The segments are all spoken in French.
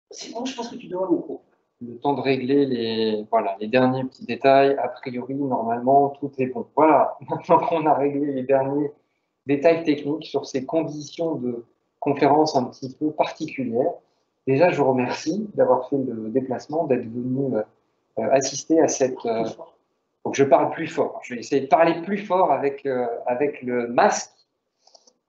Sinon, je pense que tu dois beaucoup. Le temps de régler les derniers petits détails. A priori, normalement, tout est bon. Voilà, maintenant qu'on a réglé les derniers détails techniques sur ces conditions de conférence un petit peu particulières, déjà, je vous remercie d'avoir fait le déplacement, d'être venu assister à cette... Donc, je parle plus fort. Je vais essayer de parler plus fort avec le masque.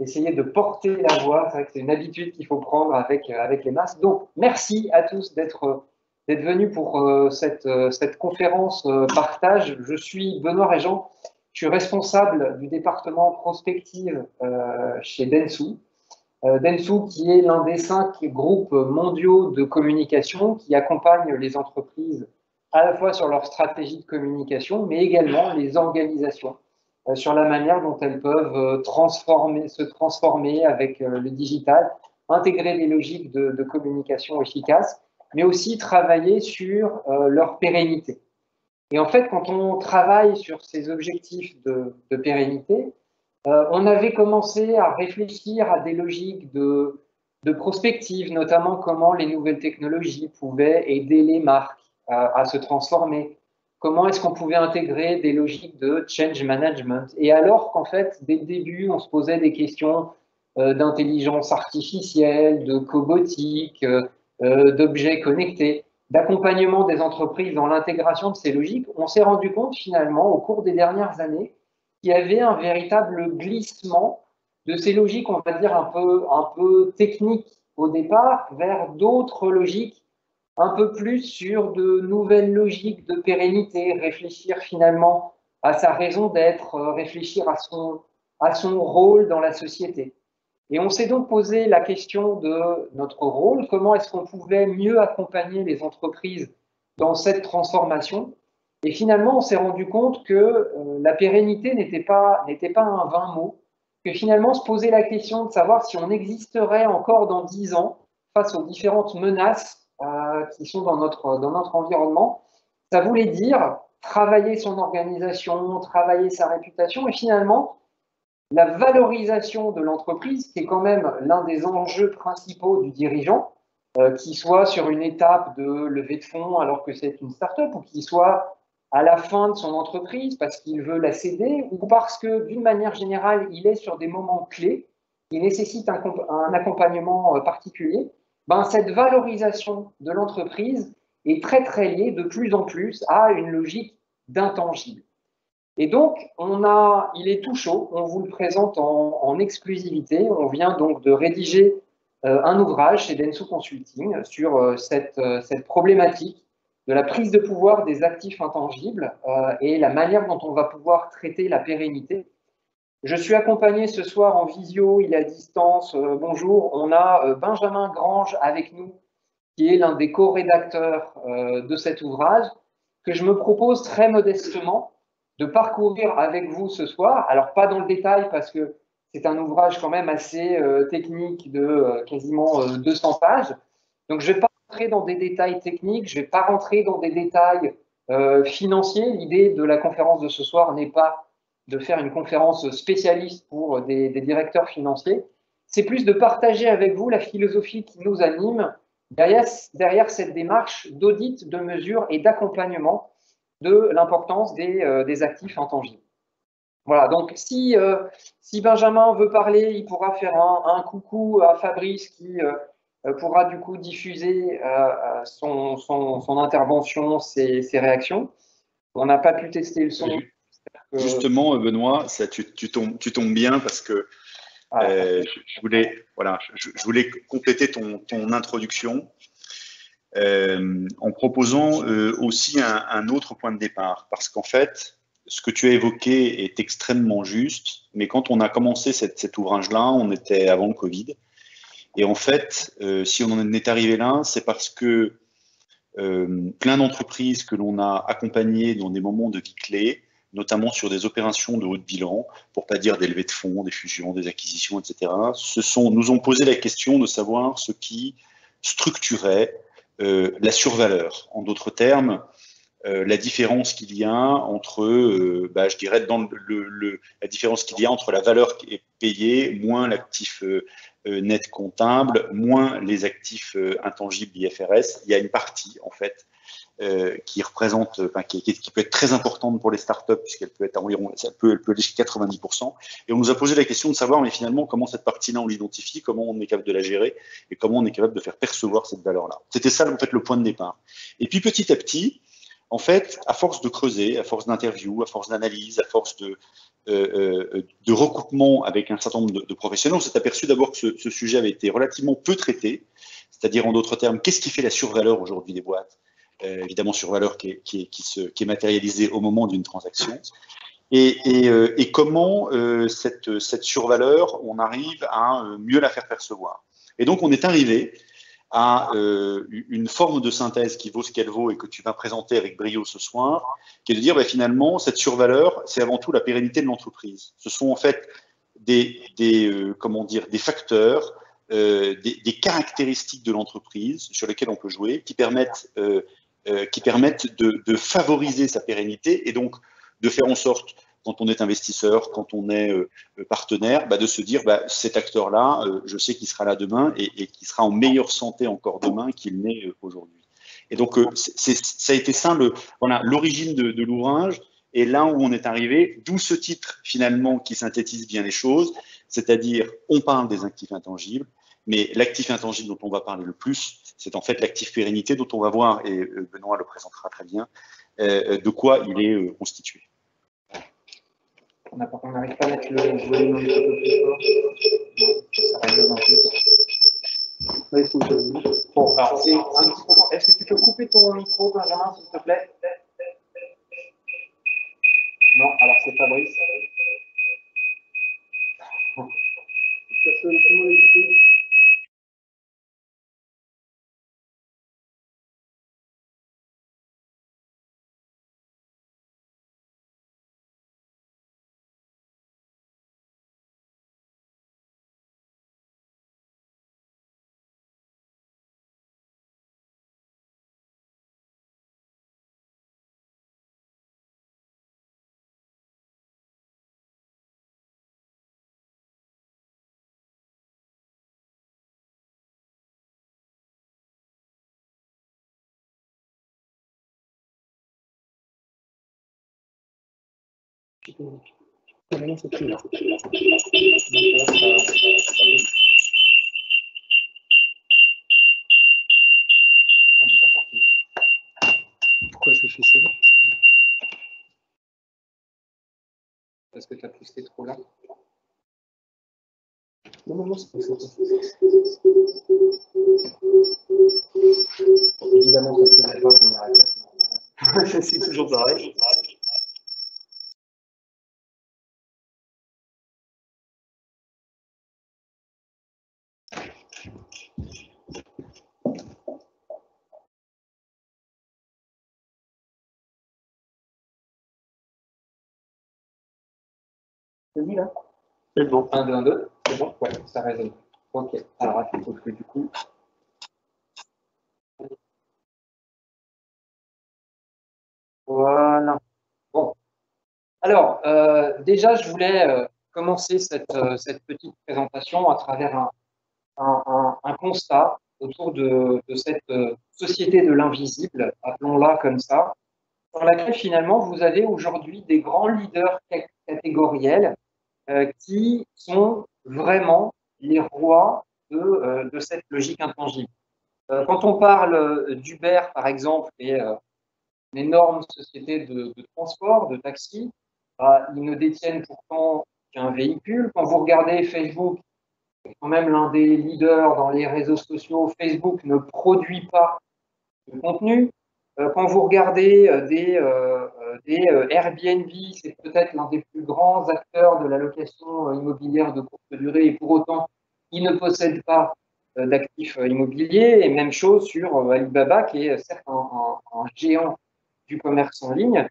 Essayer de porter la voix, c'est vrai que c'est une habitude qu'il faut prendre avec les masques. Donc, merci à tous d'être venus pour cette conférence partage. Je suis Benoît Régent, je suis responsable du département prospective chez Dentsu. Dentsu qui est l'un des 5 groupes mondiaux de communication qui accompagnent les entreprises à la fois sur leur stratégie de communication, mais également les organisations sur la manière dont elles peuvent se transformer avec le digital, intégrer des logiques de communication efficaces, mais aussi travailler sur leur pérennité. Et en fait, quand on travaille sur ces objectifs de pérennité, on avait commencé à réfléchir à des logiques de prospective, notamment comment les nouvelles technologies pouvaient aider les marques à se transformer. Comment est-ce qu'on pouvait intégrer des logiques de change management? Et alors qu'en fait, dès le début, on se posait des questions d'intelligence artificielle, de cobotique, d'objets connectés, d'accompagnement des entreprises dans l'intégration de ces logiques, on s'est rendu compte finalement au cours des dernières années qu'il y avait un véritable glissement de ces logiques, on va dire un peu techniques au départ, vers d'autres logiques un peu plus sur de nouvelles logiques de pérennité, réfléchir finalement à sa raison d'être, réfléchir à son rôle dans la société. Et on s'est donc posé la question de notre rôle, comment est-ce qu'on pouvait mieux accompagner les entreprises dans cette transformation. Et finalement, on s'est rendu compte que la pérennité n'était pas un vain mot, que finalement se poser la question de savoir si on existerait encore dans 10 ans face aux différentes menaces qui sont dans notre environnement, ça voulait dire travailler son organisation, travailler sa réputation et finalement la valorisation de l'entreprise, qui est quand même l'un des enjeux principaux du dirigeant, qu'il soit sur une étape de levée de fonds alors que c'est une start-up ou qu'il soit à la fin de son entreprise parce qu'il veut la céder ou parce que d'une manière générale, il est sur des moments clés qui nécessitent un accompagnement particulier. Ben, cette valorisation de l'entreprise est très, très liée de plus en plus à une logique d'intangible. Et donc, il est tout chaud, on vous le présente en exclusivité. On vient donc de rédiger un ouvrage chez Dentsu Consulting sur cette problématique de la prise de pouvoir des actifs intangibles et la manière dont on va pouvoir traiter la pérennité. Je suis accompagné ce soir en visio, il est à distance. Bonjour, on a Benjamin Grange avec nous, qui est l'un des co-rédacteurs de cet ouvrage, que je me propose très modestement de parcourir avec vous ce soir. Alors, pas dans le détail, parce que c'est un ouvrage quand même assez technique de quasiment 200 pages. Donc, je ne vais pas rentrer dans des détails techniques, je ne vais pas rentrer dans des détails financiers. L'idée de la conférence de ce soir n'est pas de faire une conférence spécialiste pour des directeurs financiers. C'est plus de partager avec vous la philosophie qui nous anime derrière cette démarche d'audit, de mesure et d'accompagnement de l'importance des actifs intangibles. Voilà, donc si Benjamin veut parler, il pourra faire un coucou à Fabrice qui pourra du coup diffuser son intervention, ses réactions. On n'a pas pu tester le son. Justement, Benoît, tu tombes bien parce que je voulais compléter ton introduction en proposant aussi un autre point de départ. Parce qu'en fait, ce que tu as évoqué est extrêmement juste, mais quand on a commencé cet ouvrage-là, on était avant le Covid. Et en fait, si on en est arrivé là, c'est parce que plein d'entreprises que l'on a accompagnées dans des moments de vie clés, notamment sur des opérations de haut de bilan, pour pas dire des levées de fonds, des fusions, des acquisitions, etc., nous ont posé la question de savoir ce qui structurait la survaleur. En d'autres termes, la différence qu'il y a entre, je dirais, la différence qu'il y a entre la valeur qui est payée, moins l'actif net comptable, moins les actifs intangibles IFRS. Il y a une partie, en fait, qui représente, qui peut être très importante pour les startups, puisqu'elle peut être environ, elle peut aller jusqu'à 90%. Et on nous a posé la question de savoir, mais finalement, comment cette partie-là, on l'identifie, comment on est capable de la gérer, et comment on est capable de faire percevoir cette valeur-là. C'était ça, en fait, le point de départ. Et puis, petit à petit, en fait, à force de creuser, à force d'interviews, à force d'analyse, à force de recoupement avec un certain nombre de professionnels, on s'est aperçu d'abord que ce sujet avait été relativement peu traité, c'est-à-dire, en d'autres termes, qu'est-ce qui fait la survaleur aujourd'hui des boîtes? Évidemment, survaleur qui est matérialisée au moment d'une transaction. Et comment cette survaleur, on arrive à mieux la faire percevoir. Et donc, on est arrivé à une forme de synthèse qui vaut ce qu'elle vaut et que tu vas présenter avec brio ce soir, qui est de dire, finalement, cette survaleur, c'est avant tout la pérennité de l'entreprise. Ce sont en fait des facteurs, des caractéristiques de l'entreprise sur lesquelles on peut jouer, qui permettent de favoriser sa pérennité et donc de faire en sorte, quand on est investisseur, quand on est partenaire, de se dire cet acteur-là, je sais qu'il sera là demain et qu'il sera en meilleure santé encore demain qu'il n'est aujourd'hui. Et donc, ça a été ça l'origine de l'ouvrage et là où on est arrivé, d'où ce titre finalement qui synthétise bien les choses, c'est-à-dire on parle des actifs intangibles, mais l'actif intangible dont on va parler le plus, c'est en fait l'actif pérennité dont on va voir, et Benoît le présentera très bien, de quoi il est constitué. On n'arrive pas à mettre le volume un petit peu plus fort. Ça résonne un peu. Bon, alors, c'est un petit peu. Est-ce que tu peux couper ton micro, Benjamin, s'il te plaît? Non, alors c'est Fabrice. Pourquoi ça fait ça? Parce que tu as poussé trop là. Non, c'est pas ça. Évidemment, ça se fait pas dans la répète. C'est toujours pareil. Vas-y là. C'est bon. 1, 2, 1, 2. C'est bon? Ouais, ça résonne. Ok. Alors, attends, il faut que du coup. Voilà. Bon. Alors, déjà, je voulais commencer cette petite présentation à travers un constat autour de cette société de l'invisible, appelons-la comme ça, sur laquelle finalement vous avez aujourd'hui des grands leaders catégoriels qui sont vraiment les rois de cette logique intangible. Quand on parle d'Uber, par exemple, et une énorme société de transport, de taxi, ils ne détiennent pourtant qu'un véhicule. Quand vous regardez Facebook, c'est quand même l'un des leaders dans les réseaux sociaux. Facebook ne produit pas de contenu. Quand vous regardez des Airbnb, c'est peut-être l'un des plus grands acteurs de la location immobilière de courte durée et pour autant, il ne possède pas d'actifs immobiliers. Et même chose sur Alibaba, qui est certes un géant du commerce en ligne,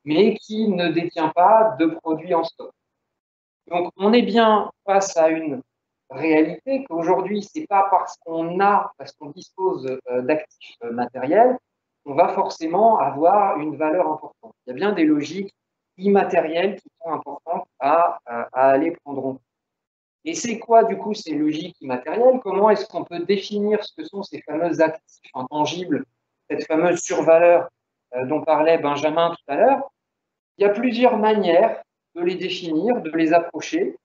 mais qui ne détient pas de produits en stock. Donc, on est bien face à une réalité qu'aujourd'hui, c'est pas parce qu'on dispose d'actifs matériels, qu'on va forcément avoir une valeur importante. Il y a bien des logiques immatérielles qui sont importantes à aller prendre en compte. Et c'est quoi, du coup, ces logiques immatérielles? Comment est-ce qu'on peut définir ce que sont ces fameux actifs intangibles, cette fameuse survaleur dont parlait Benjamin tout à l'heure? Il y a plusieurs manières de les définir, de les approcher.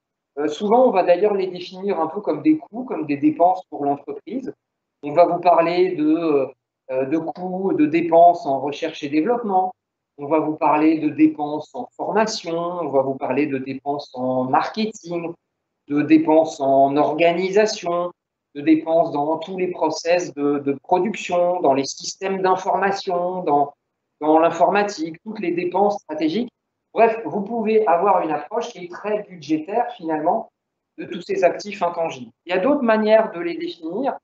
Souvent, on va d'ailleurs les définir un peu comme des coûts, comme des dépenses pour l'entreprise. On va vous parler de coûts, de dépenses en recherche et développement. On va vous parler de dépenses en formation. On va vous parler de dépenses en marketing, de dépenses en organisation, de dépenses dans tous les process de production, dans les systèmes d'information, dans l'informatique, toutes les dépenses stratégiques. Bref, vous pouvez avoir une approche qui est très budgétaire finalement de tous ces actifs intangibles. Il y a d'autres manières de les définir.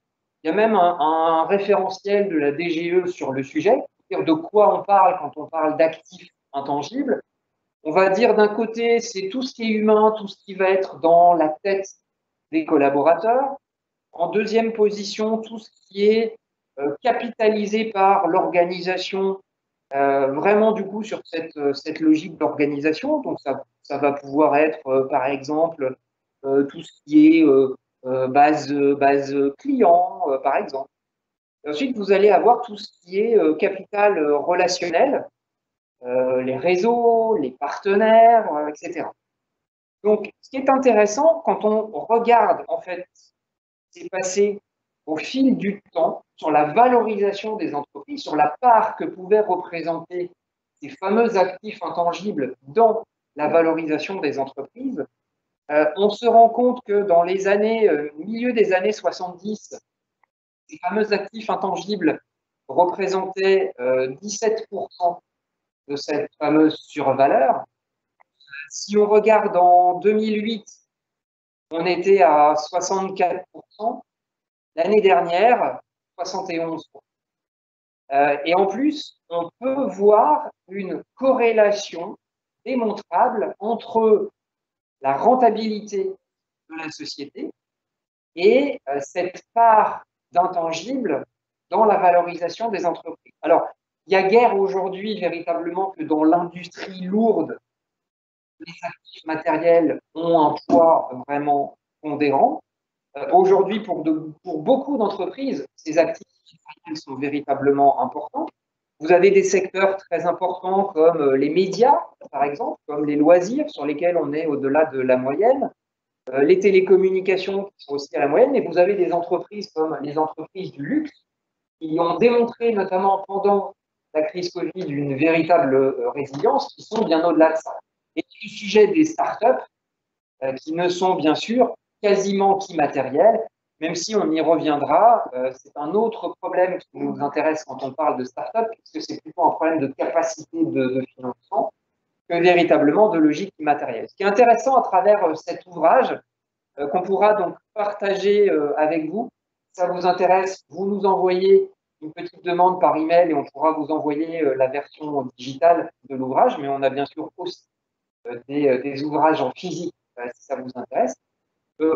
Il y a même un référentiel de la DGE sur le sujet, c'est-à-dire de quoi on parle quand on parle d'actifs intangibles. On va dire d'un côté, c'est tout ce qui est humain, tout ce qui va être dans la tête des collaborateurs. En deuxième position, tout ce qui est capitalisé par l'organisation, vraiment du coup sur cette logique d'organisation. Donc ça va pouvoir être par exemple tout ce qui est base client, par exemple. Et ensuite, vous allez avoir tout ce qui est capital relationnel, les réseaux, les partenaires, etc. Donc, ce qui est intéressant, quand on regarde en fait ce qui s'est passé au fil du temps sur la valorisation des entreprises, sur la part que pouvaient représenter ces fameux actifs intangibles dans la valorisation des entreprises, on se rend compte que dans les années, milieu des années 70, ces fameux actifs intangibles représentaient 17% de cette fameuse survaleur. Si on regarde en 2008, on était à 64%. L'année dernière, 71%. Et en plus, on peut voir une corrélation démontrable entre la rentabilité de la société et cette part d'intangible dans la valorisation des entreprises. Alors, il y a guère aujourd'hui véritablement que dans l'industrie lourde, les actifs matériels ont un poids vraiment pondérant. Aujourd'hui, pour beaucoup d'entreprises, ces actifs matériels sont véritablement importants. Vous avez des secteurs très importants comme les médias, par exemple, comme les loisirs, sur lesquels on est au-delà de la moyenne, les télécommunications qui sont aussi à la moyenne, et vous avez des entreprises comme les entreprises du luxe qui ont démontré, notamment pendant la crise Covid, une véritable résilience, qui sont bien au-delà de ça. Et le sujet des startups, qui ne sont bien sûr quasiment qu'immatériels, même si on y reviendra, c'est un autre problème qui nous intéresse quand on parle de start-up, puisque c'est plutôt un problème de capacité de financement que véritablement de logique immatérielle. Ce qui est intéressant à travers cet ouvrage, qu'on pourra donc partager avec vous, si ça vous intéresse, vous nous envoyez une petite demande par email et on pourra vous envoyer la version digitale de l'ouvrage, mais on a bien sûr aussi des ouvrages en physique si ça vous intéresse.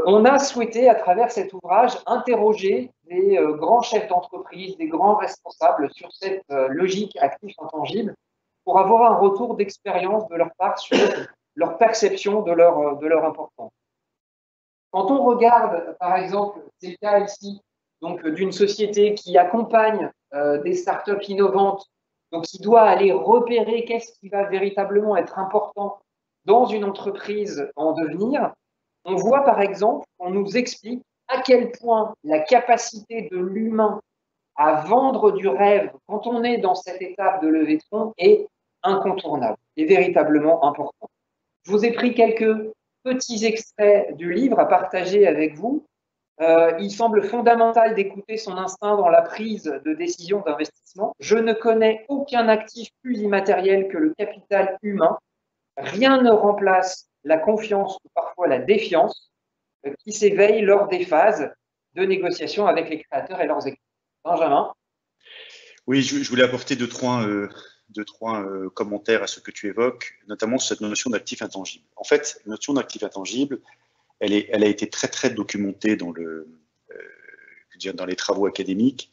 On a souhaité, à travers cet ouvrage, interroger des grands chefs d'entreprise, des grands responsables sur cette logique actif intangible pour avoir un retour d'expérience de leur part sur leur perception de leur importance. Quand on regarde, par exemple, c'est le cas ici, donc d'une société qui accompagne des startups innovantes, donc qui doit aller repérer qu'est-ce qui va véritablement être important dans une entreprise en devenir, on voit par exemple, on nous explique à quel point la capacité de l'humain à vendre du rêve quand on est dans cette étape de levée de fonds est incontournable et véritablement important. Je vous ai pris quelques petits extraits du livre à partager avec vous. Il semble fondamental d'écouter son instinct dans la prise de décision d'investissement. Je ne connais aucun actif plus immatériel que le capital humain. Rien ne remplace la confiance ou parfois la défiance qui s'éveille lors des phases de négociation avec les créateurs et leurs équipes. Benjamin? Oui, je voulais apporter deux, trois commentaires à ce que tu évoques, notamment sur cette notion d'actif intangible. En fait, la notion d'actif intangible, elle a été très, très documentée dans dans les travaux académiques,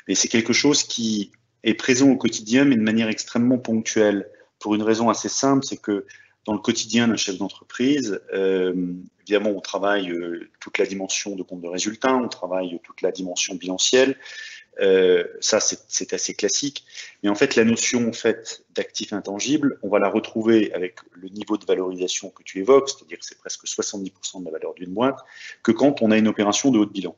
mais c'est quelque chose qui est présent au quotidien, mais de manière extrêmement ponctuelle, pour une raison assez simple, c'est que dans le quotidien d'un chef d'entreprise, évidemment, on travaille toute la dimension de compte de résultats, on travaille toute la dimension bilancielle. Ça, c'est assez classique. Mais en fait, la notion d'actif intangible, on va la retrouver avec le niveau de valorisation que tu évoques, c'est-à-dire que c'est presque 70% de la valeur d'une boîte, que quand on a une opération de haut de bilan.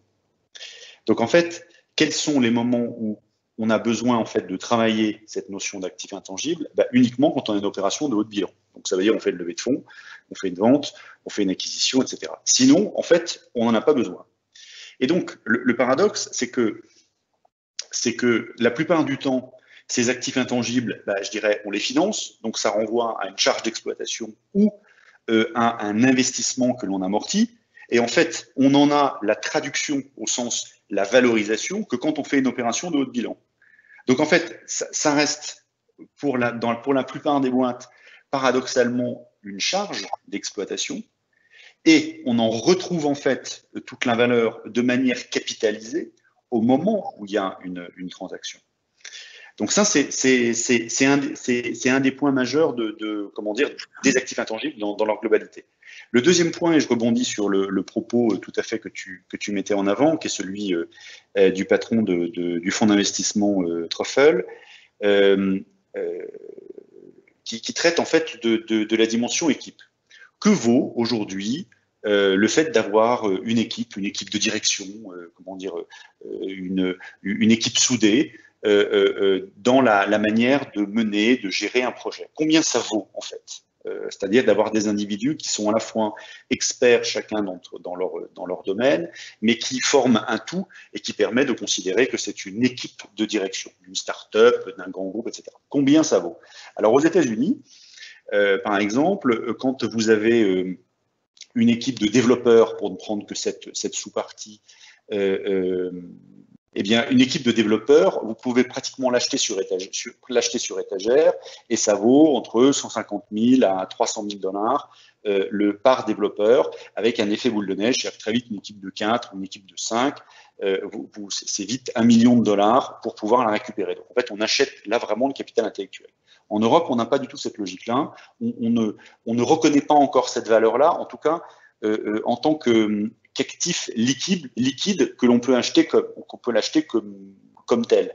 Donc en fait, quels sont les moments où on a besoin en fait de travailler cette notion d'actif intangible? Uniquement quand on a une opération de haut de bilan. Donc ça veut dire on fait une levée de fonds, on fait une vente, on fait une acquisition, etc. Sinon, en fait, on n'en a pas besoin. Et donc le paradoxe, c'est que la plupart du temps, ces actifs intangibles, je dirais, on les finance, donc ça renvoie à une charge d'exploitation ou à un investissement que l'on amortit. Et en fait, on en a la traduction au sens la valorisation que quand on fait une opération de haut de bilan. Donc en fait, ça reste pour la plupart des boîtes, paradoxalement, une charge d'exploitation. Et on en retrouve en fait toute la valeur de manière capitalisée au moment où il y a une transaction. Donc ça, c'est un des points majeurs des actifs intangibles dans leur globalité. Le deuxième point, et je rebondis sur le propos tout à fait que tu mettais en avant, qui est celui du patron du fonds d'investissement Truffle, qui traite en fait de la dimension équipe. Que vaut aujourd'hui le fait d'avoir une équipe de direction, une équipe soudée dans la manière de mener, de gérer un projet? Combien ça vaut en fait? C'est-à-dire d'avoir des individus qui sont à la fois experts chacun dans leur domaine, mais qui forment un tout et qui permet de considérer que c'est une équipe de direction, d'une start-up, d'un grand groupe, etc. Combien ça vaut? Alors aux États-Unis, par exemple, quand vous avez une équipe de développeurs, pour ne prendre que cette sous-partie, eh bien, une équipe de développeurs, vous pouvez pratiquement l'acheter sur étagère et ça vaut entre 150 000 à 300 000 $ par développeur, avec un effet boule de neige. C'est-à-dire très vite, une équipe de 4, une équipe de 5, c'est vite $1 million pour pouvoir la récupérer. Donc, en fait, on achète là vraiment le capital intellectuel. En Europe, on n'a pas du tout cette logique-là. On ne reconnaît pas encore cette valeur-là, en tout cas, en tant qu'actif liquide que l'on peut acheter comme tel.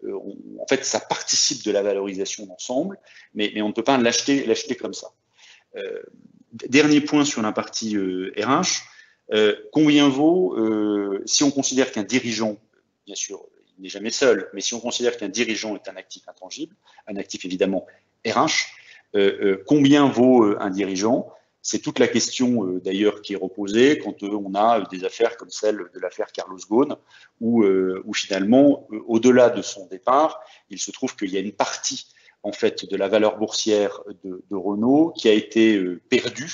En fait, ça participe de la valorisation d'ensemble, mais on ne peut pas l'acheter comme ça. Dernier point sur la partie RH, combien vaut, si on considère qu'un dirigeant, bien sûr, il n'est jamais seul, mais si on considère qu'un dirigeant est un actif intangible, un actif évidemment RH, combien vaut un dirigeant? C'est toute la question d'ailleurs qui est reposée quand on a des affaires comme celle de l'affaire Carlos Ghosn, où finalement, au-delà de son départ, il se trouve qu'il y a une partie en fait de la valeur boursière de Renault qui a été perdue,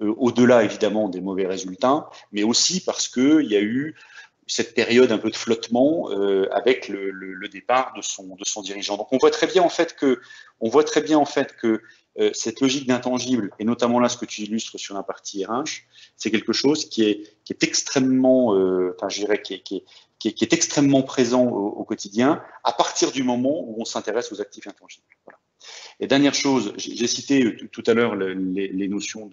au-delà évidemment des mauvais résultats, mais aussi parce qu'il y a eu cette période un peu de flottement avec le départ de son dirigeant. Donc on voit très bien en fait que cette logique d'intangible, et notamment là ce que tu illustres sur la partie RH, c'est quelque chose qui est extrêmement, je dirais, qui est extrêmement présent au quotidien à partir du moment où on s'intéresse aux actifs intangibles. Voilà. Et dernière chose, j'ai cité tout à l'heure les notions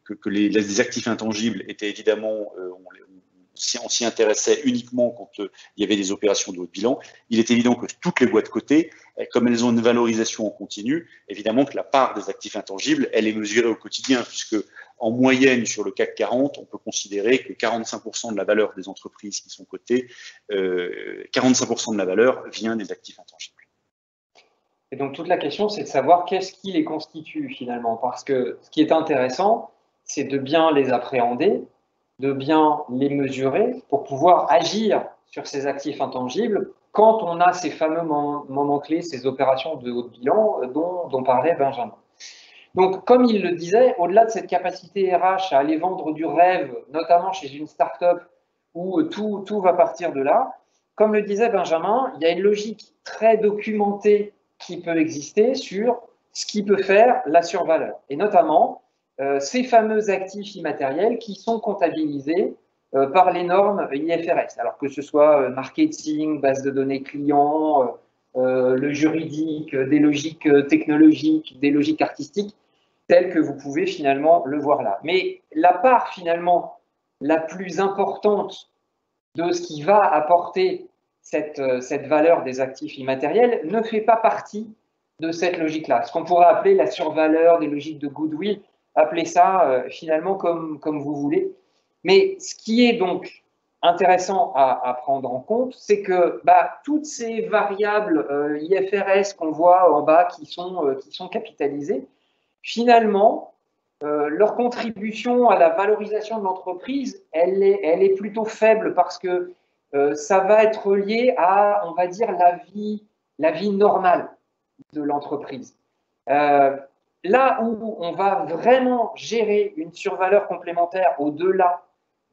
que les actifs intangibles étaient évidemment, on s'y intéressait uniquement quand il y avait des opérations de haut bilan. Il est évident que toutes les boîtes cotées, comme elles ont une valorisation en continu, évidemment que la part des actifs intangibles, elle est mesurée au quotidien, puisque en moyenne sur le CAC 40, on peut considérer que 45% de la valeur des entreprises qui sont cotées, 45% de la valeur vient des actifs intangibles. Et donc toute la question, c'est de savoir qu'est-ce qui les constitue finalement, parce que ce qui est intéressant, c'est de bien les appréhender, de bien les mesurer pour pouvoir agir sur ces actifs intangibles quand on a ces fameux moments clés, ces opérations de haut bilan dont parlait Benjamin. Donc, comme il le disait, au-delà de cette capacité RH à aller vendre du rêve, notamment chez une start-up où tout va partir de là, comme le disait Benjamin, il y a une logique très documentée qui peut exister sur ce qui peut faire la survaleur. Et notamment, ces fameux actifs immatériels qui sont comptabilisés par les normes IFRS. Alors que ce soit marketing, base de données clients, le juridique, des logiques technologiques, des logiques artistiques, telles que vous pouvez finalement le voir là. Mais la part finalement la plus importante de ce qui va apporter cette valeur des actifs immatériels ne fait pas partie de cette logique-là. Ce qu'on pourrait appeler la survaleur, des logiques de goodwill, appelez ça finalement comme vous voulez. Mais ce qui est donc intéressant à prendre en compte, c'est que toutes ces variables IFRS qu'on voit en bas qui sont capitalisées, finalement, leur contribution à la valorisation de l'entreprise, elle est plutôt faible parce que ça va être lié à, on va dire, la vie normale de l'entreprise. Là où on va vraiment gérer une survaleur complémentaire au-delà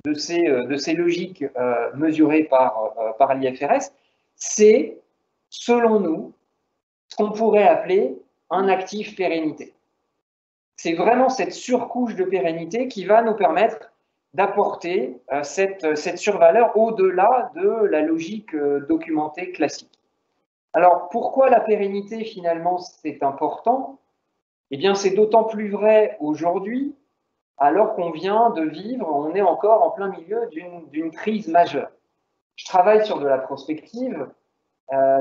de ces logiques mesurées par l'IFRS, c'est, selon nous, ce qu'on pourrait appeler un actif pérennité. C'est vraiment cette surcouche de pérennité qui va nous permettre d'apporter cette survaleur au-delà de la logique documentée classique. Alors, pourquoi la pérennité, finalement, c'est important? Eh bien, c'est d'autant plus vrai aujourd'hui, alors qu'on vient de vivre, on est encore en plein milieu d'une crise majeure. Je travaille sur de la prospective,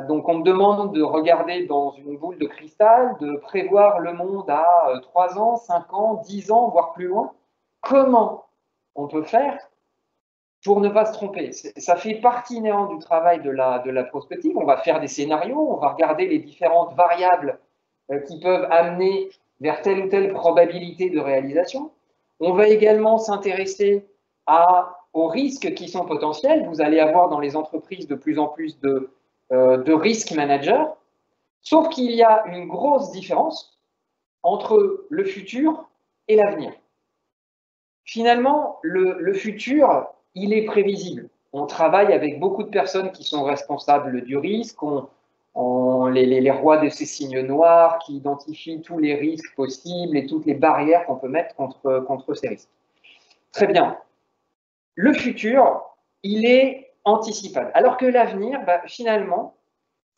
donc on me demande de regarder dans une boule de cristal, de prévoir le monde à 3 ans, 5 ans, 10 ans, voire plus loin. Comment on peut faire pour ne pas se tromper? Ça fait partie inhérente du travail de la prospective. On va faire des scénarios, on va regarder les différentes variables qui peuvent amener vers telle ou telle probabilité de réalisation. On va également s'intéresser aux risques qui sont potentiels. Vous allez avoir dans les entreprises de plus en plus de risk managers, sauf qu'il y a une grosse différence entre le futur et l'avenir. Finalement, le futur, il est prévisible. On travaille avec beaucoup de personnes qui sont responsables du risque, les rois de ces signes noirs qui identifient tous les risques possibles et toutes les barrières qu'on peut mettre contre ces risques. Très bien. Le futur, il est anticipable. Alors que l'avenir, finalement,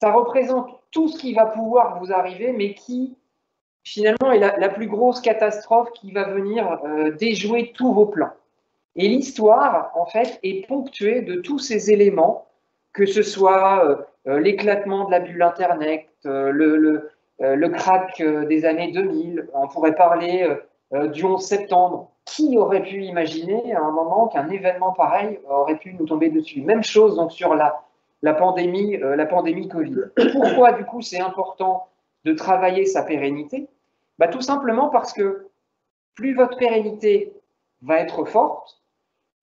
ça représente tout ce qui va pouvoir vous arriver, mais qui, finalement, est la plus grosse catastrophe qui va venir déjouer tous vos plans. Et l'histoire, en fait, est ponctuée de tous ces éléments, que ce soit l'éclatement de la bulle Internet, le crack des années 2000, on pourrait parler du 11 septembre. Qui aurait pu imaginer à un moment qu'un événement pareil aurait pu nous tomber dessus? Même chose donc sur la pandémie Covid. Pourquoi, du coup, c'est important de travailler sa pérennité? Tout simplement parce que plus votre pérennité va être forte,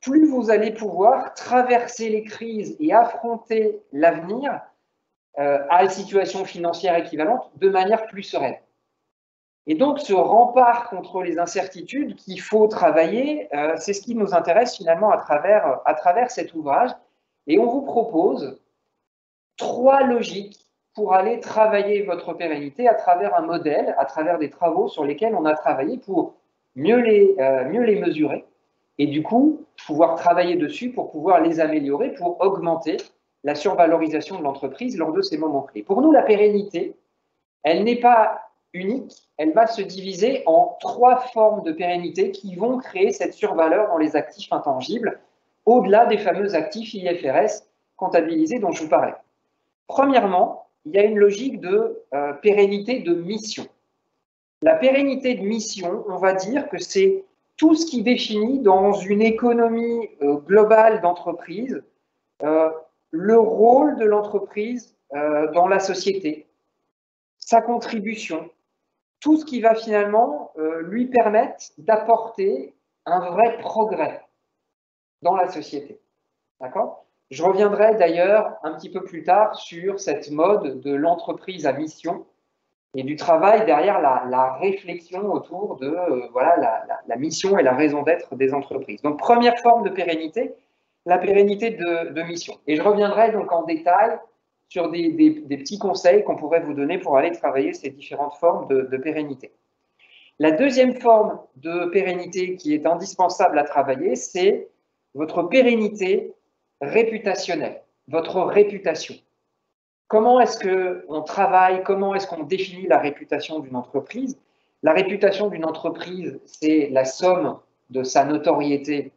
plus vous allez pouvoir traverser les crises et affronter l'avenir à une situation financière équivalente de manière plus sereine. Et donc, ce rempart contre les incertitudes qu'il faut travailler, c'est ce qui nous intéresse finalement à travers cet ouvrage. Et on vous propose 3 logiques pour aller travailler votre pérennité à travers un modèle, à travers des travaux sur lesquels on a travaillé pour mieux les mesurer et du coup pouvoir travailler dessus pour pouvoir les améliorer, pour augmenter la survalorisation de l'entreprise lors de ces moments clés. Pour nous, la pérennité, elle n'est pas unique, elle va se diviser en 3 formes de pérennité qui vont créer cette survaleur dans les actifs intangibles, au-delà des fameux actifs IFRS comptabilisés dont je vous parlais. Premièrement, il y a une logique de pérennité de mission. La pérennité de mission, on va dire que c'est tout ce qui définit dans une économie globale d'entreprise le rôle de l'entreprise dans la société, sa contribution, tout ce qui va finalement lui permettre d'apporter un vrai progrès dans la société. D'accord ? Je reviendrai d'ailleurs un petit peu plus tard sur cette mode de l'entreprise à mission et du travail derrière la réflexion autour de la mission et la raison d'être des entreprises. Donc, première forme de pérennité, la pérennité de mission. Et je reviendrai donc en détail sur des petits conseils qu'on pourrait vous donner pour aller travailler ces différentes formes de pérennité. La deuxième forme de pérennité qui est indispensable à travailler, c'est votre pérennité réputationnelle, votre réputation. Comment est-ce qu'on travaille, comment est-ce qu'on définit la réputation d'une entreprise? La réputation d'une entreprise, c'est la somme de sa notoriété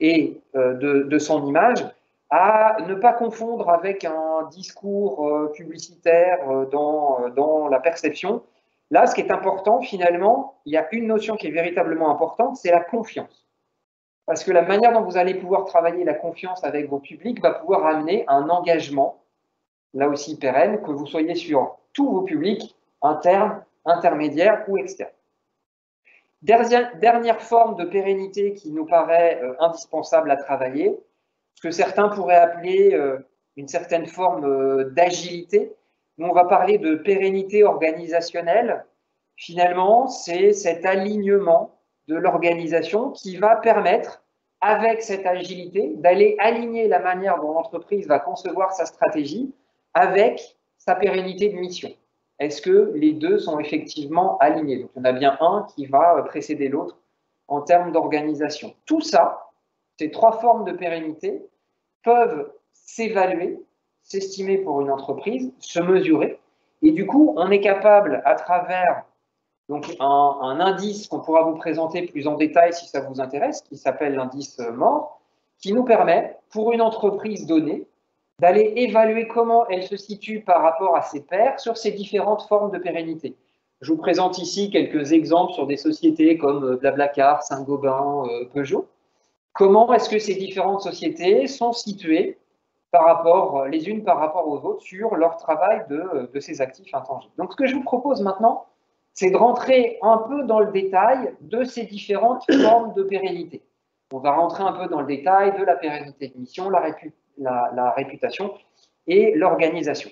et de son image, à ne pas confondre avec un discours publicitaire dans la perception. Là, ce qui est important, finalement, il y a une notion qui est véritablement importante, c'est la confiance. Parce que la manière dont vous allez pouvoir travailler la confiance avec vos publics va pouvoir amener un engagement, là aussi pérenne, que vous soyez sur tous vos publics, internes, intermédiaires ou externes. Dernière forme de pérennité qui nous paraît indispensable à travailler, ce que certains pourraient appeler une certaine forme d'agilité. Nous, on va parler de pérennité organisationnelle. Finalement, c'est cet alignement de l'organisation qui va permettre, avec cette agilité, d'aller aligner la manière dont l'entreprise va concevoir sa stratégie avec sa pérennité de mission. Est-ce que les deux sont effectivement alignés? Donc, il y en a bien un qui va précéder l'autre en termes d'organisation. Tout ça, ces trois formes de pérennité, peuvent s'évaluer, s'estimer pour une entreprise, se mesurer. Et du coup, on est capable, à travers donc, un indice qu'on pourra vous présenter plus en détail si ça vous intéresse, qui s'appelle l'indice MORE, qui nous permet, pour une entreprise donnée, d'aller évaluer comment elle se situe par rapport à ses pairs sur ces différentes formes de pérennité. Je vous présente ici quelques exemples sur des sociétés comme Blablacar, Saint-Gobain, Peugeot. Comment est-ce que ces différentes sociétés sont situées par rapport, les unes par rapport aux autres sur leur travail de ces actifs intangibles. Donc, ce que je vous propose maintenant, c'est de rentrer un peu dans le détail de ces différentes formes de pérennité. On va rentrer un peu dans le détail de la pérennité de mission, la réputation et l'organisation.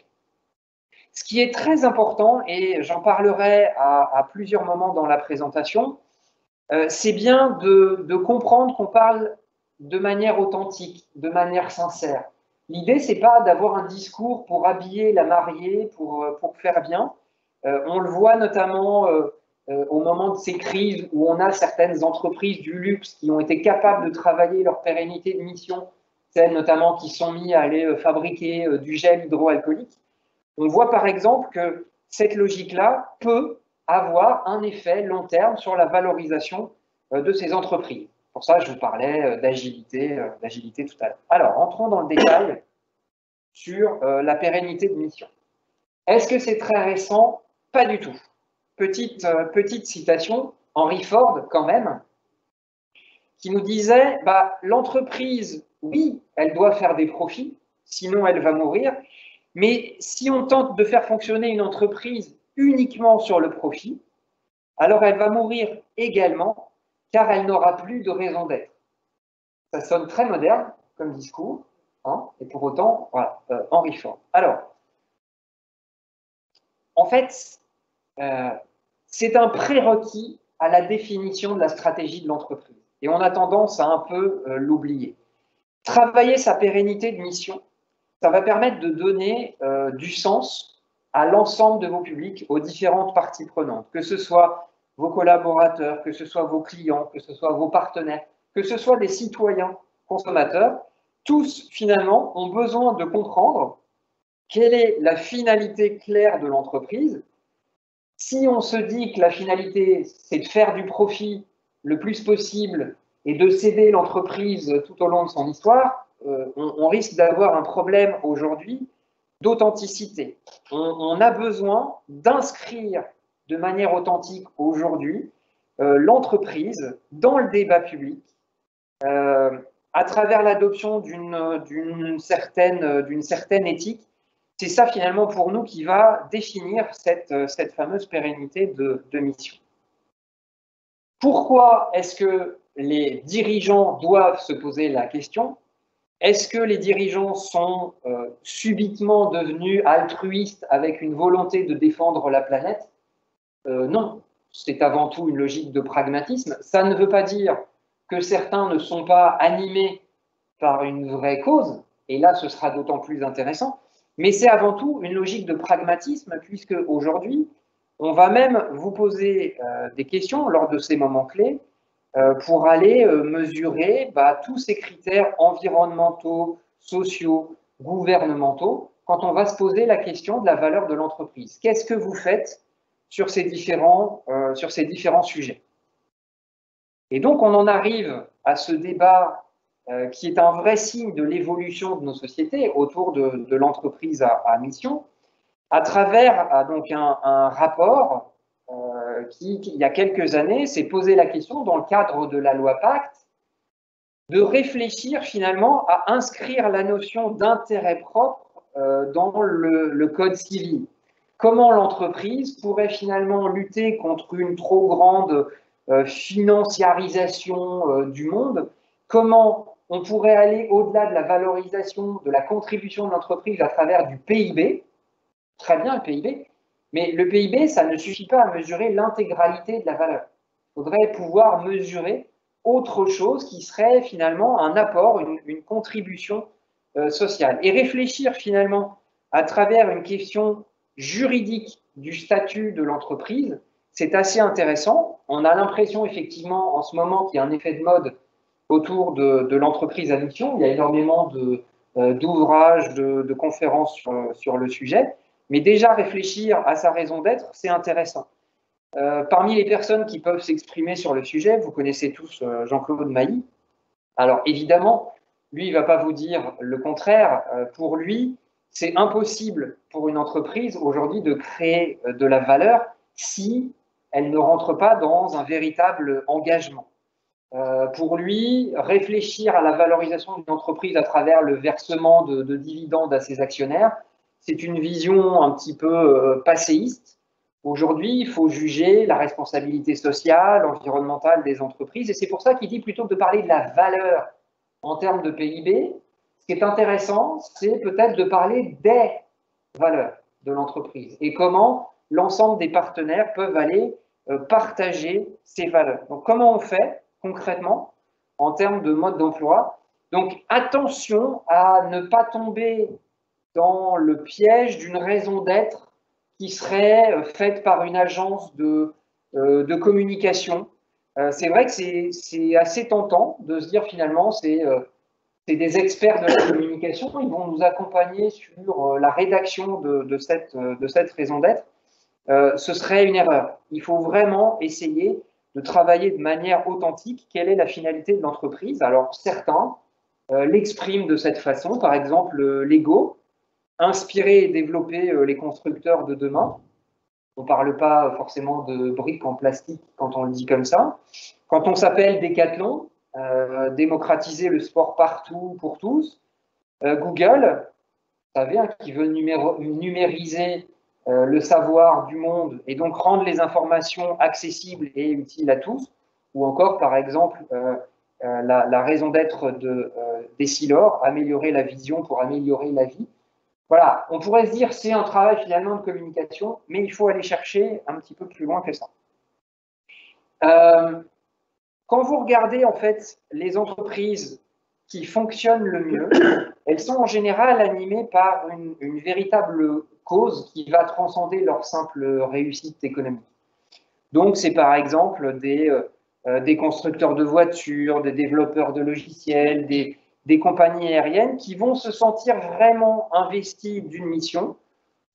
Ce qui est très important, et j'en parlerai à plusieurs moments dans la présentation, c'est bien de comprendre qu'on parle de manière authentique, de manière sincère. L'idée, c'est pas d'avoir un discours pour habiller la mariée, pour faire bien. On le voit notamment au moment de ces crises où on a certaines entreprises du luxe qui ont été capables de travailler leur pérennité de mission, celles notamment qui sont mis à aller fabriquer du gel hydroalcoolique. On voit par exemple que cette logique-là peut avoir un effet long terme sur la valorisation de ces entreprises. Pour ça, je vous parlais d'agilité tout à l'heure. Alors, entrons dans le détail sur la pérennité de mission. Est-ce que c'est très récent? Pas du tout. Petite citation, Henry Ford quand même, qui nous disait l'entreprise, oui, elle doit faire des profits, sinon elle va mourir, mais si on tente de faire fonctionner une entreprise uniquement sur le profit, alors elle va mourir également, car elle n'aura plus de raison d'être. Ça sonne très moderne comme discours, hein, et pour autant, voilà, Henry Ford. Alors, en fait, c'est un prérequis à la définition de la stratégie de l'entreprise. Et on a tendance à un peu l'oublier. Travailler sa pérennité de mission, ça va permettre de donner du sens à l'ensemble de vos publics, aux différentes parties prenantes, que ce soit vos collaborateurs, que ce soit vos clients, que ce soit vos partenaires, que ce soit des citoyens consommateurs. Tous, finalement, ont besoin de comprendre quelle est la finalité claire de l'entreprise. Si on se dit que la finalité, c'est de faire du profit le plus possible et de céder l'entreprise tout au long de son histoire, on risque d'avoir un problème aujourd'hui d'authenticité. On a besoin d'inscrire de manière authentique aujourd'hui l'entreprise dans le débat public à travers l'adoption d'une certaine éthique. C'est ça finalement pour nous qui va définir cette fameuse pérennité de mission. Pourquoi est-ce que les dirigeants doivent se poser la question? Est-ce que les dirigeants sont subitement devenus altruistes avec une volonté de défendre la planète? Non, c'est avant tout une logique de pragmatisme. Ça ne veut pas dire que certains ne sont pas animés par une vraie cause, et là ce sera d'autant plus intéressant, mais c'est avant tout une logique de pragmatisme, puisque aujourd'hui, On va même vous poser des questions lors de ces moments clés pour aller mesurer tous ces critères environnementaux, sociaux, gouvernementaux, quand on va se poser la question de la valeur de l'entreprise. Qu'est-ce que vous faites sur ces différents sujets? Et donc, on en arrive à ce débat qui est un vrai signe de l'évolution de nos sociétés autour de l'entreprise à mission, à travers donc un rapport qui, il y a quelques années, s'est posé la question, dans le cadre de la loi Pacte, de réfléchir finalement à inscrire la notion d'intérêt propre dans le code civil. Comment l'entreprise pourrait finalement lutter contre une trop grande financiarisation du monde? Comment on pourrait aller au-delà de la valorisation de la contribution de l'entreprise à travers du PIB? Très bien, le PIB, mais le PIB, ça ne suffit pas à mesurer l'intégralité de la valeur. Il faudrait pouvoir mesurer autre chose qui serait finalement un apport, une contribution sociale. Et réfléchir finalement à travers une question juridique du statut de l'entreprise, c'est assez intéressant. On a l'impression effectivement en ce moment qu'il y a un effet de mode autour de l'entreprise à mission. Il y a énormément d'ouvrages, de conférences sur le sujet. Mais déjà réfléchir à sa raison d'être, c'est intéressant. Parmi les personnes qui peuvent s'exprimer sur le sujet, vous connaissez tous Jean-Claude Mailly. Alors évidemment, lui, il ne va pas vous dire le contraire. Pour lui, c'est impossible pour une entreprise aujourd'hui de créer de la valeur si elle ne rentre pas dans un véritable engagement. Pour lui, réfléchir à la valorisation d'une entreprise à travers le versement de dividendes à ses actionnaires, c'est une vision un petit peu passéiste. Aujourd'hui, il faut juger la responsabilité sociale, environnementale des entreprises, et c'est pour ça qu'il dit plutôt que de parler de la valeur en termes de PIB, ce qui est intéressant, c'est peut-être de parler des valeurs de l'entreprise et comment l'ensemble des partenaires peuvent aller partager ces valeurs. Donc, comment on fait concrètement en termes de mode d'emploi? Donc, attention à ne pas tomber dans le piège d'une raison d'être qui serait faite par une agence de communication. C'est vrai que c'est assez tentant de se dire finalement, c'est des experts de la communication, ils vont nous accompagner sur la rédaction de cette raison d'être. Ce serait une erreur. Il faut vraiment essayer de travailler de manière authentique. Quelle est la finalité de l'entreprise? Alors, certains l'expriment de cette façon, par exemple Lego, inspirer et développer les constructeurs de demain. On ne parle pas forcément de briques en plastique quand on le dit comme ça. Quand on s'appelle Decathlon, démocratiser le sport partout pour tous. Google, vous savez, qui veut numériser le savoir du monde et donc rendre les informations accessibles et utiles à tous. Ou encore, par exemple, la raison d'être d'Essilor, améliorer la vision pour améliorer la vie. Voilà, on pourrait se dire c'est un travail finalement de communication, mais il faut aller chercher un petit peu plus loin que ça. Quand vous regardez en fait les entreprises qui fonctionnent le mieux, elles sont en général animées par une véritable cause qui va transcender leur simple réussite économique. Donc c'est par exemple des constructeurs de voitures, des développeurs de logiciels, des compagnies aériennes qui vont se sentir vraiment investis d'une mission.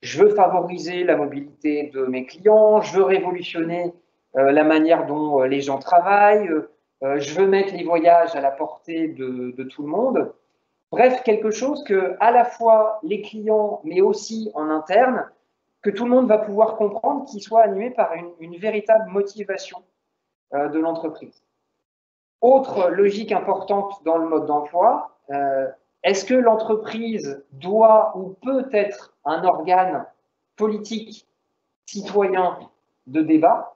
Je veux favoriser la mobilité de mes clients, je veux révolutionner la manière dont les gens travaillent, je veux mettre les voyages à la portée de tout le monde. Bref, quelque chose que à la fois les clients, mais aussi en interne, que tout le monde va pouvoir comprendre, qui soit animé par une véritable motivation de l'entreprise. Autre logique importante dans le mode d'emploi, est-ce que l'entreprise doit ou peut être un organe politique, citoyen de débat?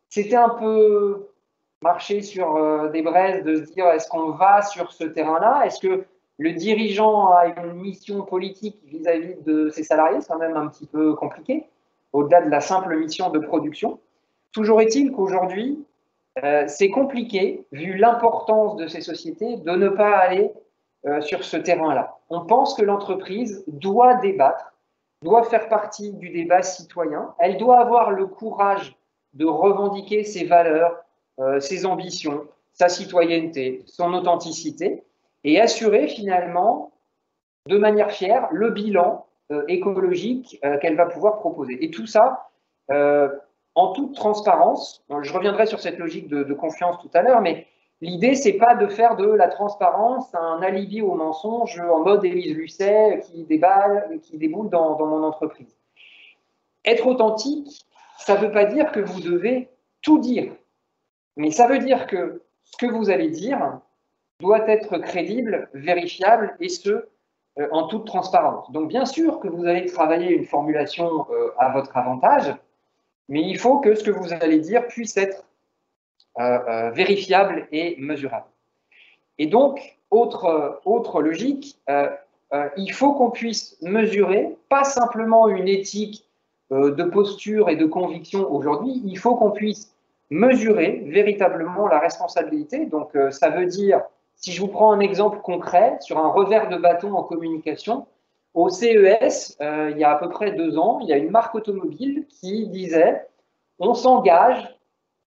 C'était un peu marcher sur des braises de se dire est-ce qu'on va sur ce terrain-là? Est-ce que le dirigeant a une mission politique vis-à-vis de ses salariés? C'est quand même un petit peu compliqué, au-delà de la simple mission de production. Toujours est-il qu'aujourd'hui, c'est compliqué, vu l'importance de ces sociétés, de ne pas aller sur ce terrain-là. On pense que l'entreprise doit débattre doit faire partie du débat citoyen, elle doit avoir le courage de revendiquer ses valeurs, ses ambitions, sa citoyenneté, son authenticité, et assurer finalement, de manière fière, le bilan écologique qu'elle va pouvoir proposer. Et tout ça, en toute transparence. Je reviendrai sur cette logique de confiance tout à l'heure, mais l'idée, c'est pas de faire de la transparence un alibi au mensonge en mode Élise Lucet qui déboule dans mon entreprise. Être authentique, ça ne veut pas dire que vous devez tout dire, mais ça veut dire que ce que vous allez dire doit être crédible, vérifiable, et ce, en toute transparence. Donc, bien sûr que vous allez travailler une formulation à votre avantage, mais il faut que ce que vous allez dire puisse être vérifiable et mesurable. Et donc, autre logique, il faut qu'on puisse mesurer, pas simplement une éthique de posture et de conviction aujourd'hui, il faut qu'on puisse mesurer véritablement la responsabilité. Donc, ça veut dire, si je vous prends un exemple concret, sur un revers de bâton en communication, au CES, il y a à peu près 2 ans, il y a une marque automobile qui disait « On s'engage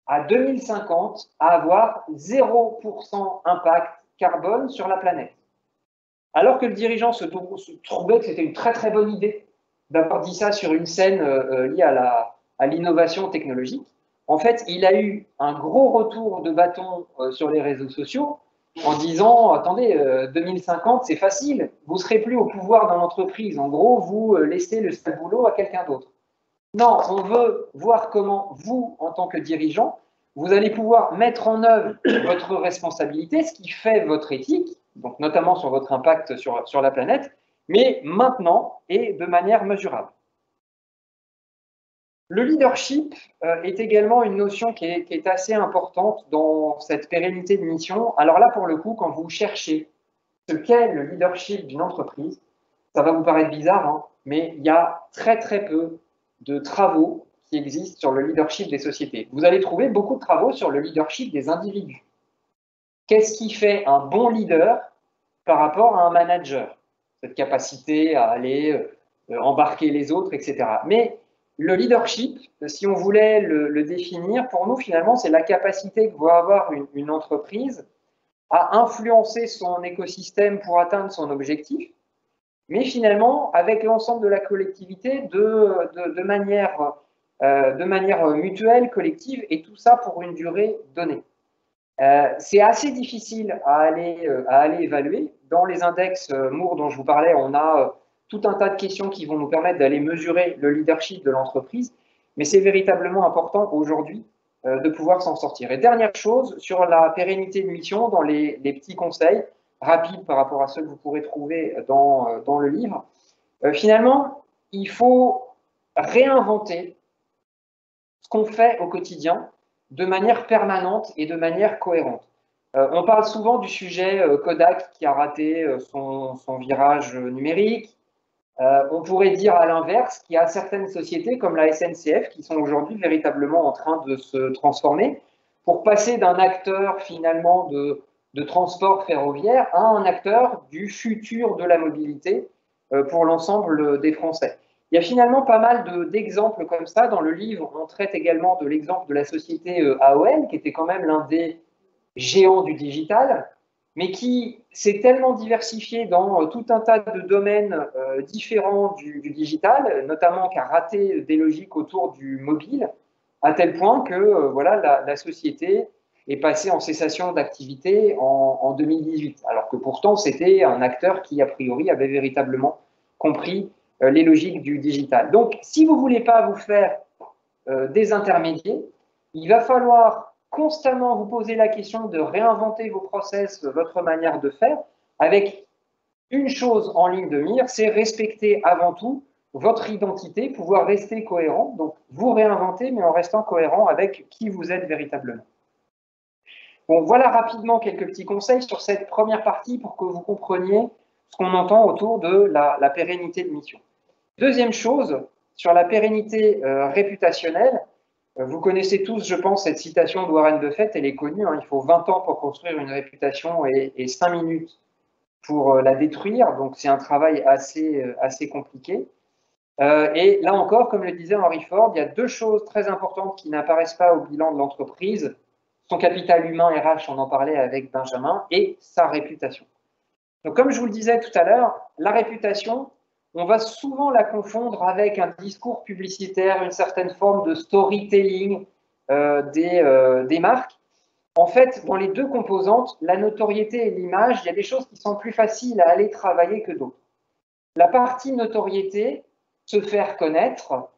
à 2050 à avoir 0% impact carbone sur la planète ». Alors que le dirigeant se trouvait que c'était une très très bonne idée d'avoir dit ça sur une scène liée à l'innovation technologique, en fait, il a eu un gros retour de bâton sur les réseaux sociaux en disant « Attendez, 2050, c'est facile, vous ne serez plus au pouvoir dans l'entreprise. En gros, vous laissez le sale boulot à quelqu'un d'autre. » Non, on veut voir comment vous, en tant que dirigeant, vous allez pouvoir mettre en œuvre votre responsabilité, ce qui fait votre éthique, donc notamment sur votre impact sur la planète, mais maintenant et de manière mesurable. Le leadership est également une notion qui est assez importante dans cette pérennité de mission. Alors là, pour le coup, quand vous cherchez ce qu'est le leadership d'une entreprise, ça va vous paraître bizarre, hein, mais il y a très très peu de travaux qui existent sur le leadership des sociétés. Vous allez trouver beaucoup de travaux sur le leadership des individus. Qu'est-ce qui fait un bon leader par rapport à un manager? Cette capacité à aller embarquer les autres, etc. Mais le leadership, si on voulait le définir, pour nous, finalement, c'est la capacité que va avoir une entreprise à influencer son écosystème pour atteindre son objectif, mais finalement, avec l'ensemble de la collectivité, de manière mutuelle, collective, et tout ça pour une durée donnée. C'est assez difficile à aller évaluer. Dans les index Moore dont je vous parlais, on a tout un tas de questions qui vont nous permettre d'aller mesurer le leadership de l'entreprise, mais c'est véritablement important aujourd'hui de pouvoir s'en sortir. Et dernière chose, sur la pérennité de mission, dans les petits conseils rapides par rapport à ceux que vous pourrez trouver dans le livre, finalement, il faut réinventer ce qu'on fait au quotidien de manière permanente et de manière cohérente. On parle souvent du sujet Kodak qui a raté son virage numérique. On pourrait dire à l'inverse qu'il y a certaines sociétés comme la SNCF qui sont aujourd'hui véritablement en train de se transformer pour passer d'un acteur finalement de transport ferroviaire à un acteur du futur de la mobilité pour l'ensemble des Français. Il y a finalement pas mal d'exemples comme ça. Dans le livre, on traite également de l'exemple de la société AOL, qui était quand même l'un des géants du digital, mais qui s'est tellement diversifié dans tout un tas de domaines différents du digital, notamment qui a raté des logiques autour du mobile, à tel point que voilà, la société est passée en cessation d'activité en 2018, alors que pourtant c'était un acteur qui, a priori, avait véritablement compris les logiques du digital. Donc, si vous ne voulez pas vous faire des intermédiaires, il va falloir constamment vous poser la question de réinventer vos process, votre manière de faire, avec une chose en ligne de mire, c'est respecter avant tout votre identité, pouvoir rester cohérent, donc vous réinventer, mais en restant cohérent avec qui vous êtes véritablement. Bon, voilà rapidement quelques petits conseils sur cette première partie pour que vous compreniez ce qu'on entend autour de la pérennité de mission. Deuxième chose, sur la pérennité réputationnelle, vous connaissez tous, je pense, cette citation de Warren Buffett, elle est connue, hein, il faut 20 ans pour construire une réputation et 5 minutes pour la détruire, donc c'est un travail assez compliqué. Et là encore, comme le disait Henry Ford, il y a deux choses très importantes qui n'apparaissent pas au bilan de l'entreprise. Son capital humain RH, on en parlait avec Benjamin, et sa réputation. Donc, comme je vous le disais tout à l'heure, la réputation, on va souvent la confondre avec un discours publicitaire, une certaine forme de storytelling des marques. En fait, dans les deux composantes, la notoriété et l'image, il y a des choses qui sont plus faciles à aller travailler que d'autres. La partie notoriété, se faire connaître,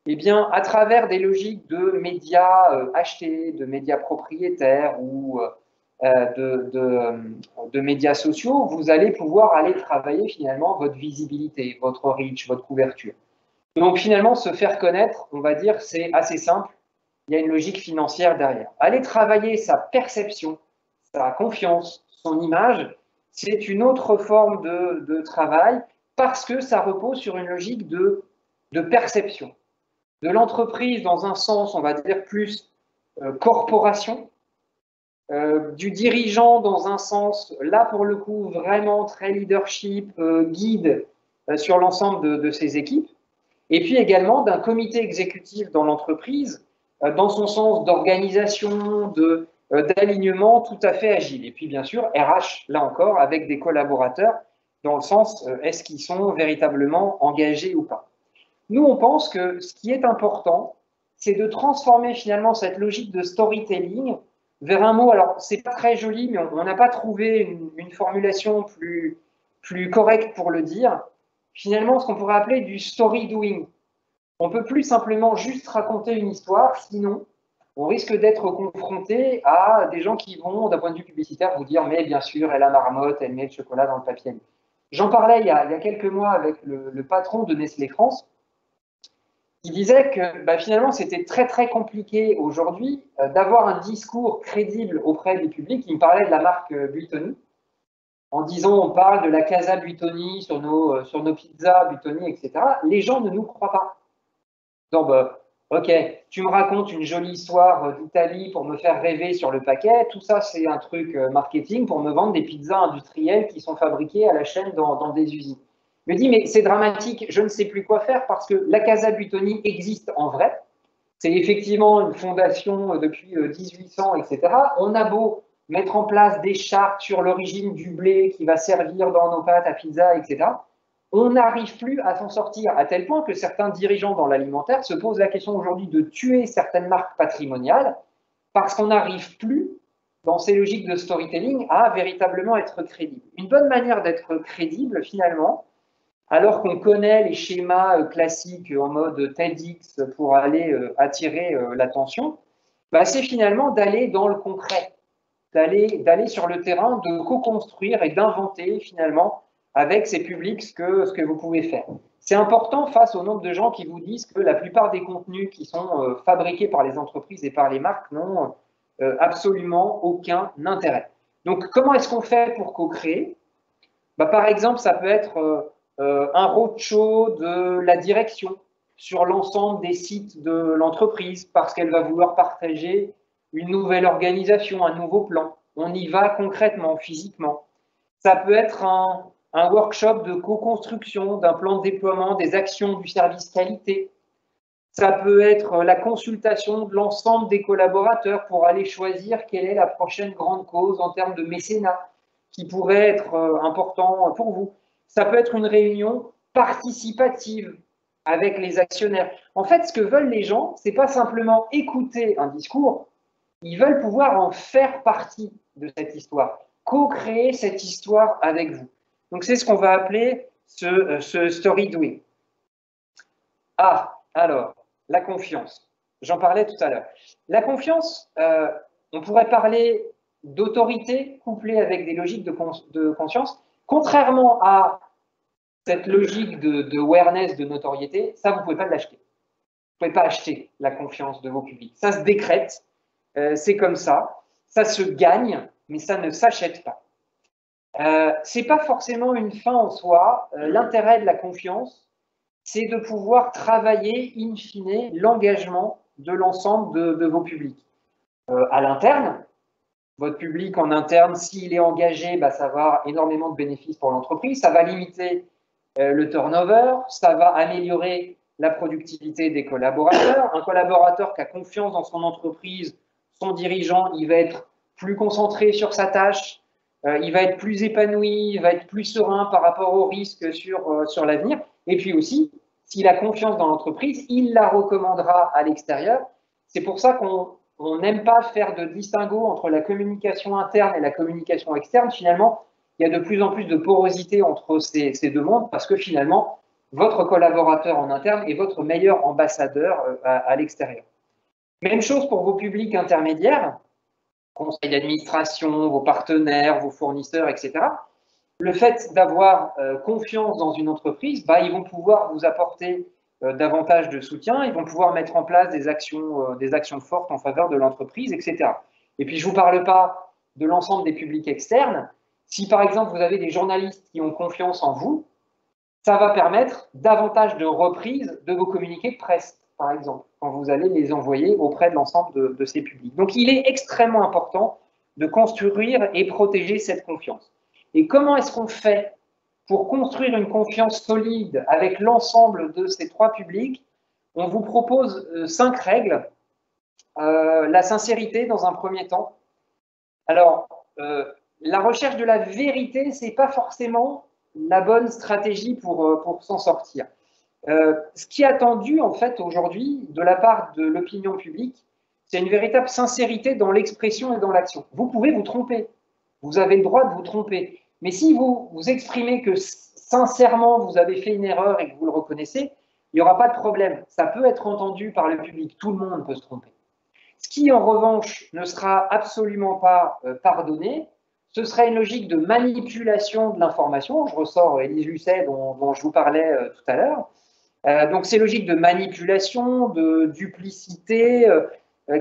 eh bien, à travers des logiques de médias achetés, de médias propriétaires ou de médias sociaux, vous allez pouvoir aller travailler finalement votre visibilité, votre reach, votre couverture. Donc finalement, se faire connaître, on va dire, c'est assez simple. Il y a une logique financière derrière. Aller travailler sa perception, sa confiance, son image, c'est une autre forme de travail parce que ça repose sur une logique de perception. De l'entreprise dans un sens, on va dire, plus corporation, du dirigeant dans un sens, là pour le coup, vraiment très leadership, guide sur l'ensemble de ses équipes, et puis également d'un comité exécutif dans l'entreprise, dans son sens d'organisation, d'alignement tout à fait agile. Et puis bien sûr, RH, là encore, avec des collaborateurs, dans le sens, est-ce qu'ils sont véritablement engagés ou pas. Nous, on pense que ce qui est important, c'est de transformer finalement cette logique de storytelling vers un mot, alors c'est pas très joli, mais on n'a pas trouvé une formulation plus correcte pour le dire, finalement ce qu'on pourrait appeler du story doing. On ne peut plus simplement juste raconter une histoire, sinon on risque d'être confronté à des gens qui vont, d'un point de vue publicitaire, vous dire « mais bien sûr, elle a marmotte, elle met le chocolat dans le papier ». J'en parlais il y a quelques mois avec le patron de Nestlé France, qui disait que finalement c'était très très compliqué aujourd'hui d'avoir un discours crédible auprès du public. Il me parlait de la marque Buitoni, en disant on parle de la Casa Buitoni sur nos pizzas Buitoni, etc. Les gens ne nous croient pas. Donc, ok, tu me racontes une jolie histoire d'Italie pour me faire rêver sur le paquet, tout ça c'est un truc marketing pour me vendre des pizzas industrielles qui sont fabriquées à la chaîne dans des usines. Il me dit, mais c'est dramatique, je ne sais plus quoi faire parce que la Casa Buitoni existe en vrai. C'est effectivement une fondation depuis 1800, etc. On a beau mettre en place des chartes sur l'origine du blé qui va servir dans nos pâtes à pizza, etc. On n'arrive plus à s'en sortir, à tel point que certains dirigeants dans l'alimentaire se posent la question aujourd'hui de tuer certaines marques patrimoniales parce qu'on n'arrive plus, dans ces logiques de storytelling, à véritablement être crédible. Une bonne manière d'être crédible, finalement, alors qu'on connaît les schémas classiques en mode TEDx pour aller attirer l'attention, c'est finalement d'aller dans le concret, d'aller sur le terrain, de co-construire et d'inventer finalement avec ces publics ce que vous pouvez faire. C'est important face au nombre de gens qui vous disent que la plupart des contenus qui sont fabriqués par les entreprises et par les marques n'ont absolument aucun intérêt. Donc, comment est-ce qu'on fait pour co-créer ? Par exemple, ça peut être un roadshow de la direction sur l'ensemble des sites de l'entreprise parce qu'elle va vouloir partager une nouvelle organisation, un nouveau plan. On y va concrètement, physiquement. Ça peut être un workshop de co-construction d'un plan de déploiement des actions du service qualité. Ça peut être la consultation de l'ensemble des collaborateurs pour aller choisir quelle est la prochaine grande cause en termes de mécénat qui pourrait être important pour vous. Ça peut être une réunion participative avec les actionnaires. En fait, ce que veulent les gens, ce n'est pas simplement écouter un discours, ils veulent pouvoir en faire partie de cette histoire, co-créer cette histoire avec vous. Donc, c'est ce qu'on va appeler ce story doing. Ah, alors, la confiance. J'en parlais tout à l'heure. La confiance, on pourrait parler d'autorité couplée avec des logiques de conscience. Contrairement à cette logique de awareness, de notoriété, ça, vous ne pouvez pas l'acheter. Vous ne pouvez pas acheter la confiance de vos publics. Ça se décrète, c'est comme ça. Ça se gagne, mais ça ne s'achète pas. Ce n'est pas forcément une fin en soi. L'intérêt de la confiance, c'est de pouvoir travailler, in fine, l'engagement de l'ensemble de vos publics. À l'interne, votre public en interne, s'il est engagé, ça va avoir énormément de bénéfices pour l'entreprise. Ça va limiter le turnover, ça va améliorer la productivité des collaborateurs. Un collaborateur qui a confiance dans son entreprise, son dirigeant, il va être plus concentré sur sa tâche, il va être plus épanoui, il va être plus serein par rapport aux risques sur l'avenir. Et puis aussi, s'il a confiance dans l'entreprise, il la recommandera à l'extérieur. C'est pour ça qu'on n'aime pas faire de distinguo entre la communication interne et la communication externe. Finalement, il y a de plus en plus de porosité entre ces deux mondes parce que finalement, votre collaborateur en interne est votre meilleur ambassadeur à l'extérieur. Même chose pour vos publics intermédiaires, conseil d'administration, vos partenaires, vos fournisseurs, etc. Le fait d'avoir confiance dans une entreprise, ils vont pouvoir vous apporter davantage de soutien, ils vont pouvoir mettre en place des actions fortes en faveur de l'entreprise, etc. Et puis, je ne vous parle pas de l'ensemble des publics externes. Si, par exemple, vous avez des journalistes qui ont confiance en vous, ça va permettre davantage de reprises de vos communiqués de presse, par exemple, quand vous allez les envoyer auprès de l'ensemble de ces publics. Donc, il est extrêmement important de construire et protéger cette confiance. Et comment est-ce qu'on fait pour construire une confiance solide avec l'ensemble de ces trois publics? On vous propose 5 règles. La sincérité, dans un premier temps. Alors, la recherche de la vérité, ce n'est pas forcément la bonne stratégie pour s'en sortir. Ce qui est attendu, en fait, aujourd'hui, de la part de l'opinion publique, c'est une véritable sincérité dans l'expression et dans l'action. Vous pouvez vous tromper. Vous avez le droit de vous tromper. Mais si vous exprimez que sincèrement, vous avez fait une erreur et que vous le reconnaissez, il n'y aura pas de problème. Ça peut être entendu par le public. Tout le monde peut se tromper. Ce qui, en revanche, ne sera absolument pas pardonné, ce sera une logique de manipulation de l'information. Je ressors Élise Lucet dont je vous parlais tout à l'heure. Donc, ces logiques de manipulation, de duplicité,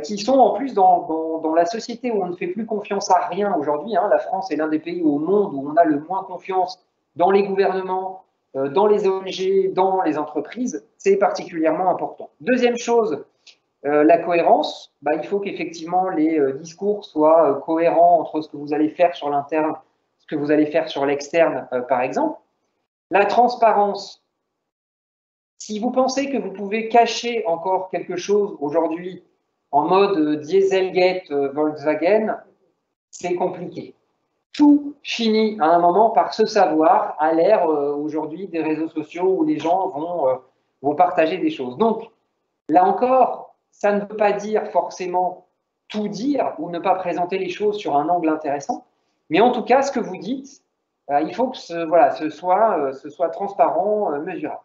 qui sont en plus dans la société où on ne fait plus confiance à rien aujourd'hui. La France est l'un des pays au monde où on a le moins confiance dans les gouvernements, dans les ONG, dans les entreprises. C'est particulièrement important. Deuxième chose, la cohérence. Il faut qu'effectivement les discours soient cohérents entre ce que vous allez faire sur l'interne, ce que vous allez faire sur l'externe, par exemple. La transparence. Si vous pensez que vous pouvez cacher encore quelque chose aujourd'hui en mode Dieselgate Volkswagen, c'est compliqué. Tout finit à un moment par se savoir à l'ère aujourd'hui des réseaux sociaux où les gens vont partager des choses. Donc, là encore, ça ne veut pas dire forcément tout dire ou ne pas présenter les choses sur un angle intéressant, mais en tout cas, ce que vous dites, il faut que ce soit transparent, mesurable.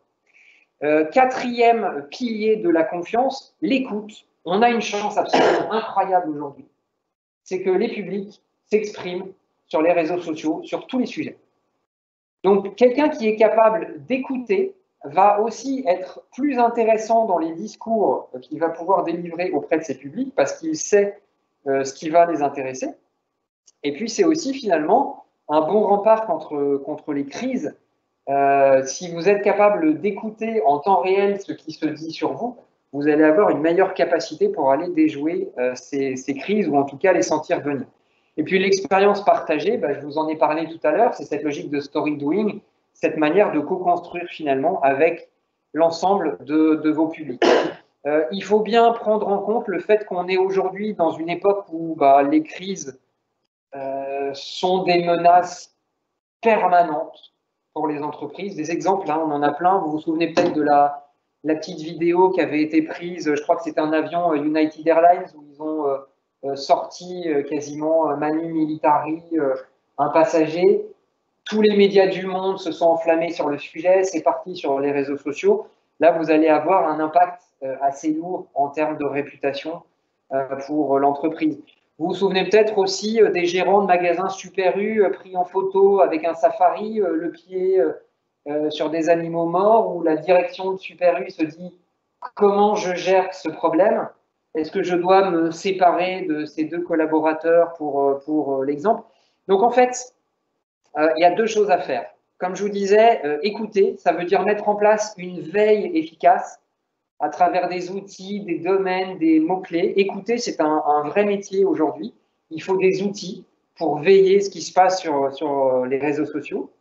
Quatrième pilier de la confiance, l'écoute. On a une chance absolument incroyable aujourd'hui. C'est que les publics s'expriment sur les réseaux sociaux, sur tous les sujets. Donc, quelqu'un qui est capable d'écouter va aussi être plus intéressant dans les discours qu'il va pouvoir délivrer auprès de ses publics parce qu'il sait ce qui va les intéresser. Et puis, c'est aussi finalement un bon rempart contre les crises. Si vous êtes capable d'écouter en temps réel ce qui se dit sur vous, vous allez avoir une meilleure capacité pour aller déjouer ces crises ou en tout cas les sentir venir. Et puis l'expérience partagée, je vous en ai parlé tout à l'heure, c'est cette logique de story doing, cette manière de co-construire finalement avec l'ensemble de vos publics. Il faut bien prendre en compte le fait qu'on est aujourd'hui dans une époque où les crises sont des menaces permanentes pour les entreprises. Des exemples, on en a plein. Vous vous souvenez peut-être de la petite vidéo qui avait été prise, je crois que c'était un avion United Airlines où ils ont sorti quasiment manu militari un passager. Tous les médias du monde se sont enflammés sur le sujet, c'est parti sur les réseaux sociaux. Là, vous allez avoir un impact assez lourd en termes de réputation pour l'entreprise. Vous vous souvenez peut-être aussi des gérants de magasins Super U pris en photo avec un safari, le pied sur des animaux morts, où la direction de Super U se dit « Comment je gère ce problème ? Est-ce que je dois me séparer de ces 2 collaborateurs pour l'exemple ?» Donc en fait, il y a 2 choses à faire. Comme je vous disais, écouter, ça veut dire mettre en place une veille efficace à travers des outils, des domaines, des mots-clés. Écouter, c'est un vrai métier aujourd'hui. Il faut des outils pour veiller ce qui se passe sur les réseaux sociaux.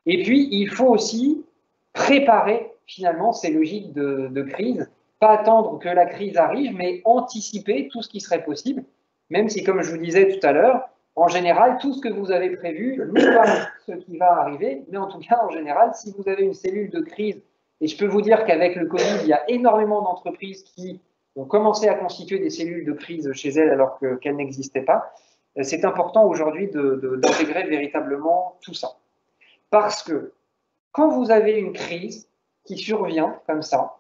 Et puis, il faut aussi préparer finalement ces logiques de crise, pas attendre que la crise arrive, mais anticiper tout ce qui serait possible, même si, comme je vous disais tout à l'heure, en général, tout ce que vous avez prévu n'est pas ce qui va arriver, mais en tout cas, en général, si vous avez une cellule de crise, et je peux vous dire qu'avec le Covid, il y a énormément d'entreprises qui ont commencé à constituer des cellules de crise chez elles alors qu'elles n'existaient pas, c'est important aujourd'hui d'intégrer véritablement tout ça. Parce que quand vous avez une crise qui survient comme ça,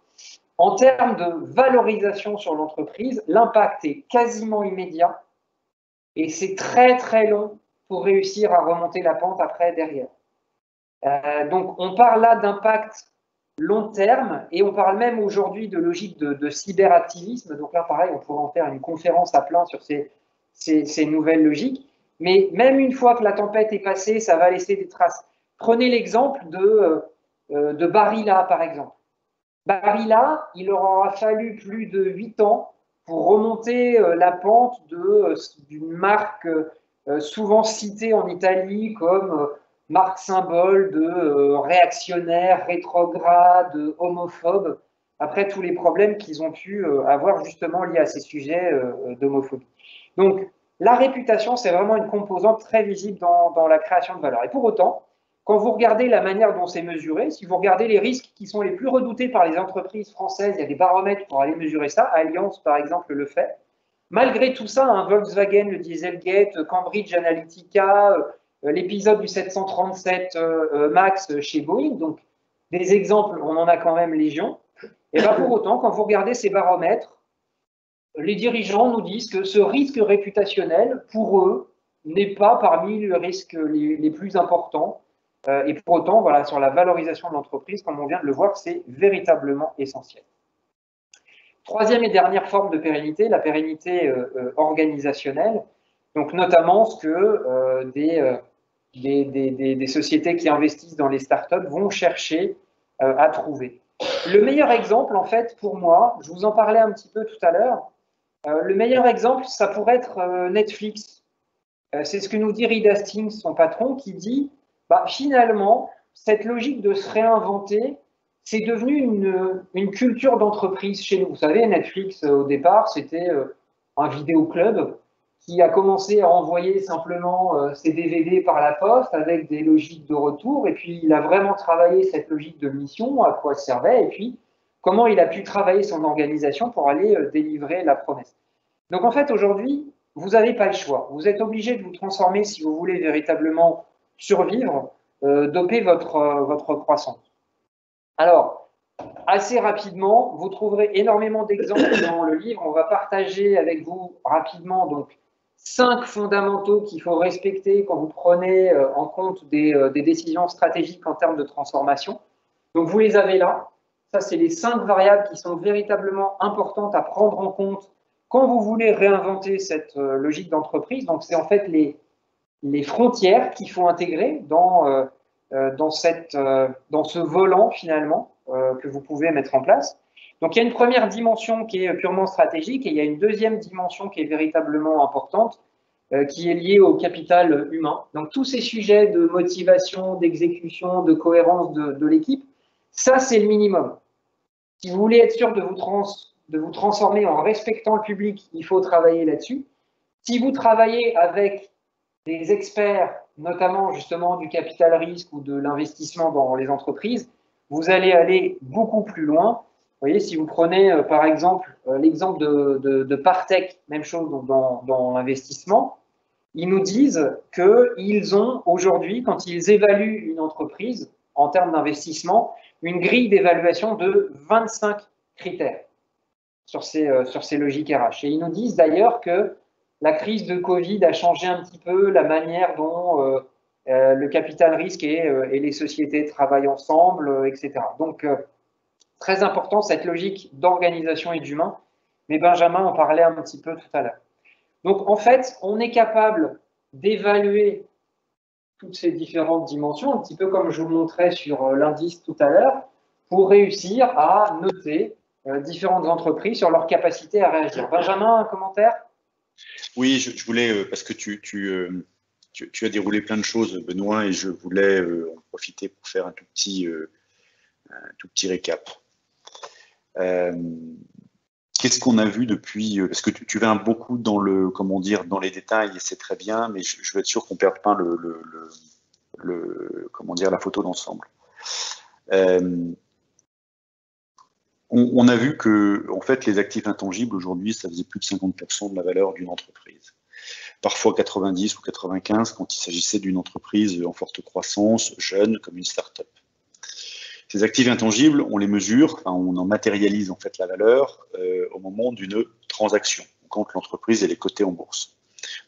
en termes de valorisation sur l'entreprise, l'impact est quasiment immédiat et c'est très très long pour réussir à remonter la pente après derrière. Donc on parle là d'impact long terme et on parle même aujourd'hui de logique de cyberactivisme. Donc là pareil, on pourrait en faire une conférence à plein sur ces nouvelles logiques. Mais même une fois que la tempête est passée, ça va laisser des traces. Prenez l'exemple de Barilla, par exemple. Barilla, il leur aura fallu plus de 8 ans pour remonter la pente d'une marque souvent citée en Italie comme marque symbole de réactionnaire, rétrograde, homophobe, après tous les problèmes qu'ils ont pu avoir justement liés à ces sujets d'homophobie. Donc, la réputation, c'est vraiment une composante très visible dans la création de valeur. Et pour autant, quand vous regardez la manière dont c'est mesuré, si vous regardez les risques qui sont les plus redoutés par les entreprises françaises, il y a des baromètres pour aller mesurer ça. Allianz, par exemple, le fait. Malgré tout ça, Volkswagen, le Dieselgate, Cambridge Analytica, l'épisode du 737 MAX chez Boeing, donc des exemples, on en a quand même légion. Et bien pour autant, quand vous regardez ces baromètres, les dirigeants nous disent que ce risque réputationnel, pour eux, n'est pas parmi les risques les plus importants. Et pour autant, voilà, sur la valorisation de l'entreprise, comme on vient de le voir, c'est véritablement essentiel. Troisième et dernière forme de pérennité, la pérennité organisationnelle. Donc notamment ce que des sociétés qui investissent dans les startups vont chercher à trouver. Le meilleur exemple, en fait, pour moi, je vous en parlais un petit peu tout à l'heure, le meilleur exemple, ça pourrait être Netflix. C'est ce que nous dit Reed Hastings, son patron, qui dit finalement, cette logique de se réinventer, c'est devenu une culture d'entreprise chez nous. Vous savez, Netflix, au départ, c'était un vidéoclub qui a commencé à envoyer simplement ses DVD par la poste avec des logiques de retour. Et puis, il a vraiment travaillé cette logique de mission, à quoi ça servait, et puis comment il a pu travailler son organisation pour aller délivrer la promesse. Donc, en fait, aujourd'hui, vous n'avez pas le choix. Vous êtes obligé de vous transformer si vous voulez véritablement survivre, doper votre croissance. Alors, assez rapidement, vous trouverez énormément d'exemples dans le livre. On va partager avec vous rapidement donc 5 fondamentaux qu'il faut respecter quand vous prenez en compte des décisions stratégiques en termes de transformation. Donc, vous les avez là. Ça, c'est les 5 variables qui sont véritablement importantes à prendre en compte quand vous voulez réinventer cette logique d'entreprise. Donc, c'est en fait les frontières qu'il faut intégrer dans ce volant finalement que vous pouvez mettre en place. Donc il y a une première dimension qui est purement stratégique et il y a une deuxième dimension qui est véritablement importante qui est liée au capital humain. Donc tous ces sujets de motivation, d'exécution, de cohérence de l'équipe, ça c'est le minimum. Si vous voulez être sûr de vous transformer en respectant le public, il faut travailler là-dessus. Si vous travaillez avec des experts, notamment justement du capital risque ou de l'investissement dans les entreprises, vous allez aller beaucoup plus loin. Vous voyez, si vous prenez par exemple l'exemple de Partech, même chose dans l'investissement, ils nous disent qu'ils ont aujourd'hui, quand ils évaluent une entreprise en termes d'investissement, une grille d'évaluation de 25 critères sur ces logiques RH. Et ils nous disent d'ailleurs que la crise de Covid a changé un petit peu la manière dont le capital risque et les sociétés travaillent ensemble, etc. Donc, très important cette logique d'organisation et d'humain. Mais Benjamin en parlait un petit peu tout à l'heure. Donc, en fait, on est capable d'évaluer toutes ces différentes dimensions, un petit peu comme je vous montrais sur l'indice tout à l'heure, pour réussir à noter différentes entreprises sur leur capacité à réagir. Benjamin, un commentaire ? Oui, je voulais, parce que tu as déroulé plein de choses, Benoît, et je voulais en profiter pour faire un tout petit tout petit récap. Qu'est-ce qu'on a vu depuis? Parce que tu vas beaucoup dans dans les détails, et c'est très bien, mais je veux être sûr qu'on ne perde pas la photo d'ensemble. On a vu que, en fait, les actifs intangibles aujourd'hui, ça faisait plus de 50% de la valeur d'une entreprise. Parfois 90 ou 95 quand il s'agissait d'une entreprise en forte croissance, jeune, comme une start-up. Ces actifs intangibles, on les mesure, enfin, on en matérialise en fait la valeur au moment d'une transaction, quand l'entreprise est cotée en bourse.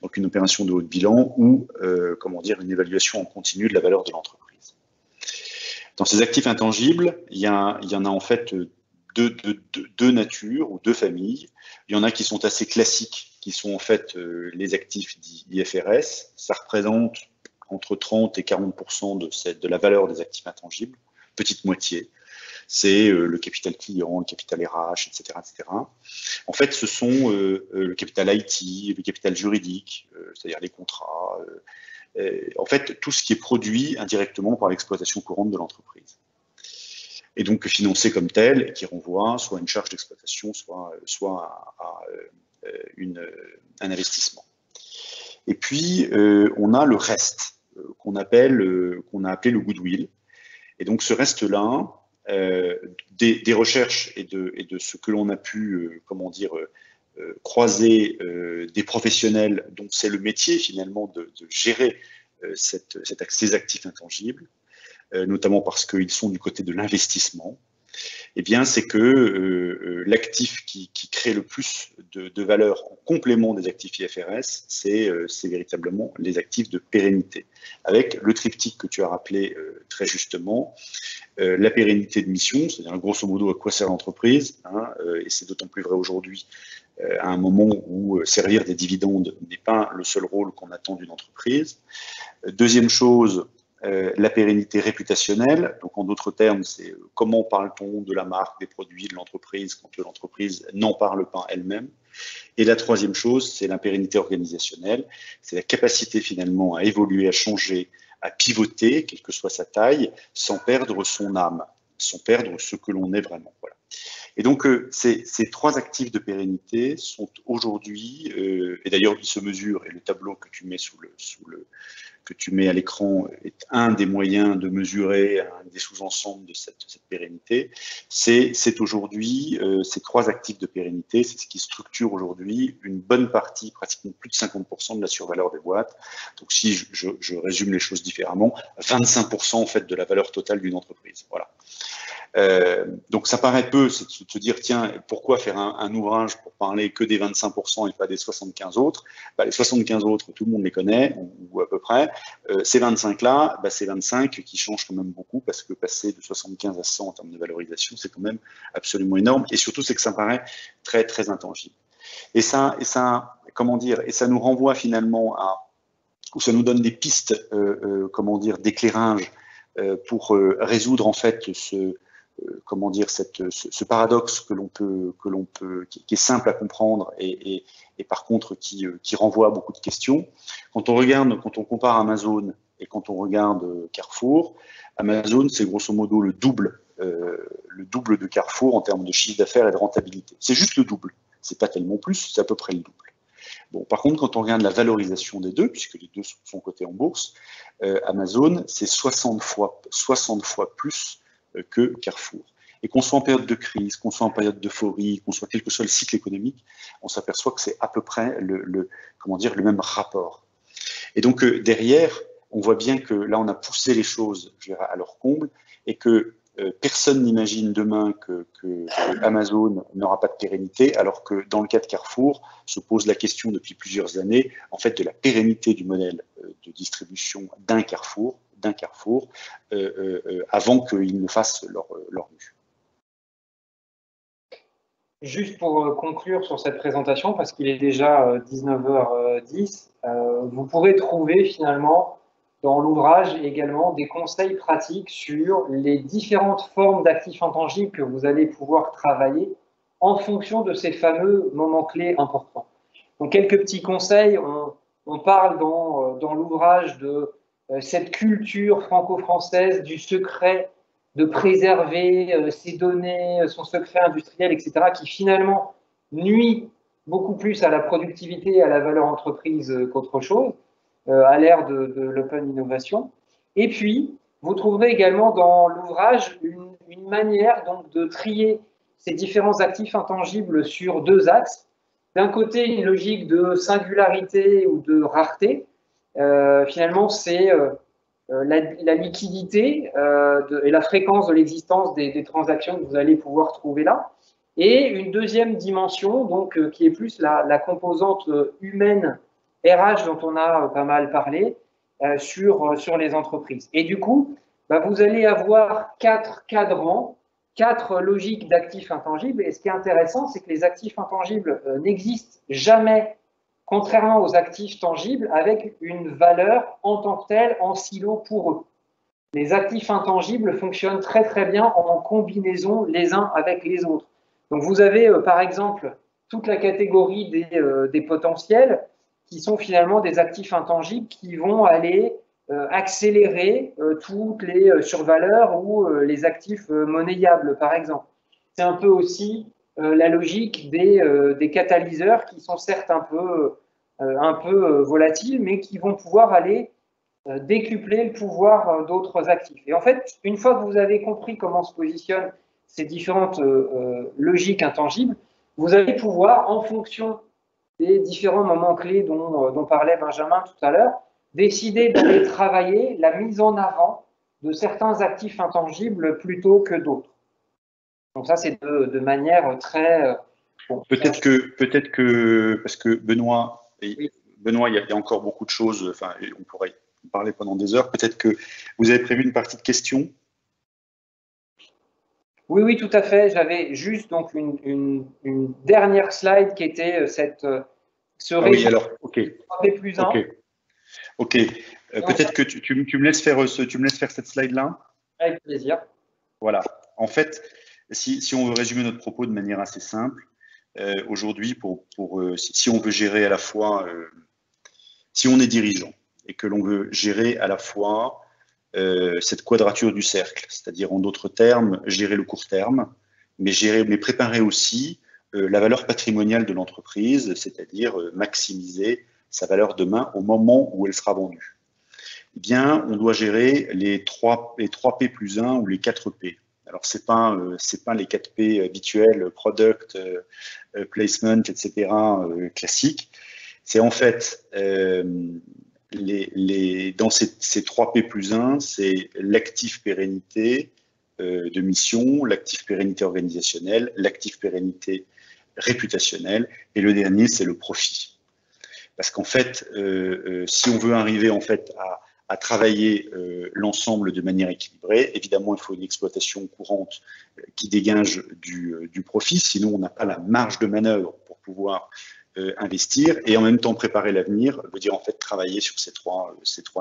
Donc une opération de haut de bilan ou une évaluation en continu de la valeur de l'entreprise. Dans ces actifs intangibles, il y en a en fait deux natures ou deux familles. Il y en a qui sont assez classiques, qui sont en fait les actifs dits IFRS. Ça représente entre 30 et 40% de la valeur des actifs intangibles, petite moitié. C'est le capital client, le capital RH, etc., etc. En fait, ce sont le capital IT, le capital juridique, c'est-à-dire les contrats, en fait, tout ce qui est produit indirectement par l'exploitation courante de l'entreprise. Et donc financé comme tel, qui renvoie soit à une charge d'exploitation, soit à un investissement. Et puis, on a le reste, qu'on a appelé le goodwill. Et donc ce reste-là, des recherches et de ce que l'on a pu, croiser des professionnels dont c'est le métier finalement de gérer ces actifs intangibles, notamment parce qu'ils sont du côté de l'investissement, eh bien, c'est que l'actif qui crée le plus de valeur en complément des actifs IFRS, c'est véritablement les actifs de pérennité, avec le triptyque que tu as rappelé très justement, la pérennité de mission, c'est-à-dire grosso modo à quoi sert l'entreprise, et c'est d'autant plus vrai aujourd'hui, à un moment où servir des dividendes n'est pas le seul rôle qu'on attend d'une entreprise. Deuxième chose, la pérennité réputationnelle. Donc, en d'autres termes, c'est comment parle-t-on de la marque, des produits, de l'entreprise quand l'entreprise n'en parle pas elle-même. Et la troisième chose, c'est la pérennité organisationnelle. C'est la capacité finalement à évoluer, à changer, à pivoter, quelle que soit sa taille, sans perdre son âme, sans perdre ce que l'on est vraiment. Voilà. Et donc, ces trois actifs de pérennité sont aujourd'hui, et d'ailleurs, ils se mesurent, et le tableau que tu mets que tu mets à l'écran est un des moyens de mesurer un des sous-ensembles de cette pérennité. C'est aujourd'hui, ces trois actifs de pérennité, c'est ce qui structure aujourd'hui une bonne partie, pratiquement plus de 50% de la survaleur des boîtes. Donc si je résume les choses différemment, 25% en fait de la valeur totale d'une entreprise. Voilà. Donc ça paraît peu, c'est de se dire tiens, pourquoi faire un ouvrage pour parler que des 25% et pas des 75 autres. Les 75 autres, tout le monde les connaît, ou à peu près. Ces 25-là, c'est 25 qui changent quand même beaucoup, parce que passer de 75 à 100 en termes de valorisation, c'est quand même absolument énorme, et surtout c'est que ça paraît très très intangible. Et ça nous renvoie finalement ou ça nous donne des pistes, d'éclairage pour résoudre en fait ce paradoxe qui est simple à comprendre et par contre qui renvoie à beaucoup de questions. Quand on compare Amazon et quand on regarde Carrefour, Amazon c'est grosso modo le double de Carrefour en termes de chiffre d'affaires et de rentabilité. C'est juste le double, c'est pas tellement plus, c'est à peu près le double. Bon, par contre, quand on regarde la valorisation des deux, puisque les deux sont cotés en bourse, Amazon c'est 60 fois plus que Carrefour. Et qu'on soit en période de crise, qu'on soit en période d'euphorie, qu'on soit quel que soit le cycle économique, on s'aperçoit que c'est à peu près le même rapport. Et donc derrière, on voit bien que là, on a poussé les choses, je dirais, à leur comble, et que personne n'imagine demain que Amazon n'aura pas de pérennité, alors que dans le cas de Carrefour, se pose la question depuis plusieurs années, en fait, de la pérennité du modèle de distribution d'un Carrefour, avant qu'ils ne fassent leur mue. Juste pour conclure sur cette présentation, parce qu'il est déjà 19h10, vous pourrez trouver finalement dans l'ouvrage également des conseils pratiques sur les différentes formes d'actifs intangibles que vous allez pouvoir travailler en fonction de ces fameux moments clés importants. Donc quelques petits conseils, on parle dans l'ouvrage de cette culture franco-française du secret de préserver ses données, son secret industriel, etc., qui finalement nuit beaucoup plus à la productivité et à la valeur entreprise qu'autre chose, à l'ère de l'open innovation. Et puis, vous trouverez également dans l'ouvrage une manière donc de trier ces différents actifs intangibles sur deux axes. D'un côté, une logique de singularité ou de rareté. Finalement, c'est la liquidité et la fréquence de l'existence des transactions que vous allez pouvoir trouver là. Et une deuxième dimension, donc, qui est plus la composante humaine RH dont on a pas mal parlé sur les entreprises. Et du coup, bah, vous allez avoir 4 cadrans, 4 logiques d'actifs intangibles. Et ce qui est intéressant, c'est que les actifs intangibles n'existent jamais, contrairement aux actifs tangibles, avec une valeur en tant que telle, en silo pour eux. Les actifs intangibles fonctionnent très très bien en combinaison les uns avec les autres. Donc vous avez par exemple toute la catégorie des potentiels qui sont finalement des actifs intangibles qui vont aller accélérer toutes les survaleurs ou les actifs monnayables par exemple. C'est un peu aussi la logique des catalyseurs qui sont certes un peu volatiles mais qui vont pouvoir aller décupler le pouvoir d'autres actifs. Et en fait, une fois que vous avez compris comment se positionnent ces différentes logiques intangibles, vous allez pouvoir, en fonction des différents moments clés dont parlait Benjamin tout à l'heure, décider d'aller travailler la mise en avant de certains actifs intangibles plutôt que d'autres. Donc ça, c'est de manière très... Bon, peut-être que, parce que Benoît, oui. Benoît, il y a encore beaucoup de choses, enfin, on pourrait parler pendant des heures. Peut-être que vous avez prévu une partie de questions. Oui, oui, tout à fait. J'avais juste donc une dernière slide qui était ce ah oui, alors, ok. plus un. Ok. Peut-être que tu me laisses faire cette slide-là. Avec plaisir. Voilà. En fait, si on veut résumer notre propos de manière assez simple, aujourd'hui, si on veut gérer à la fois, si on est dirigeant et que l'on veut gérer à la fois cette quadrature du cercle, c'est-à-dire en d'autres termes, gérer le court terme, mais préparer aussi la valeur patrimoniale de l'entreprise, c'est-à-dire maximiser sa valeur demain au moment où elle sera vendue. Eh bien, on doit gérer les 3 P plus 1 ou les 4 P. Alors, ce n'est pas les 4 P habituels, product, placement, etc., classiques. C'est en fait dans ces 3 P plus 1, c'est l'actif pérennité de mission, l'actif pérennité organisationnelle, l'actif pérennité réputationnelle, et le dernier, c'est le profit. Parce qu'en fait, si on veut arriver en fait à travailler l'ensemble de manière équilibrée, évidemment, il faut une exploitation courante qui dégage du profit, sinon on n'a pas la marge de manœuvre pour pouvoir investir, et en même temps préparer l'avenir, veut dire en fait travailler sur ces trois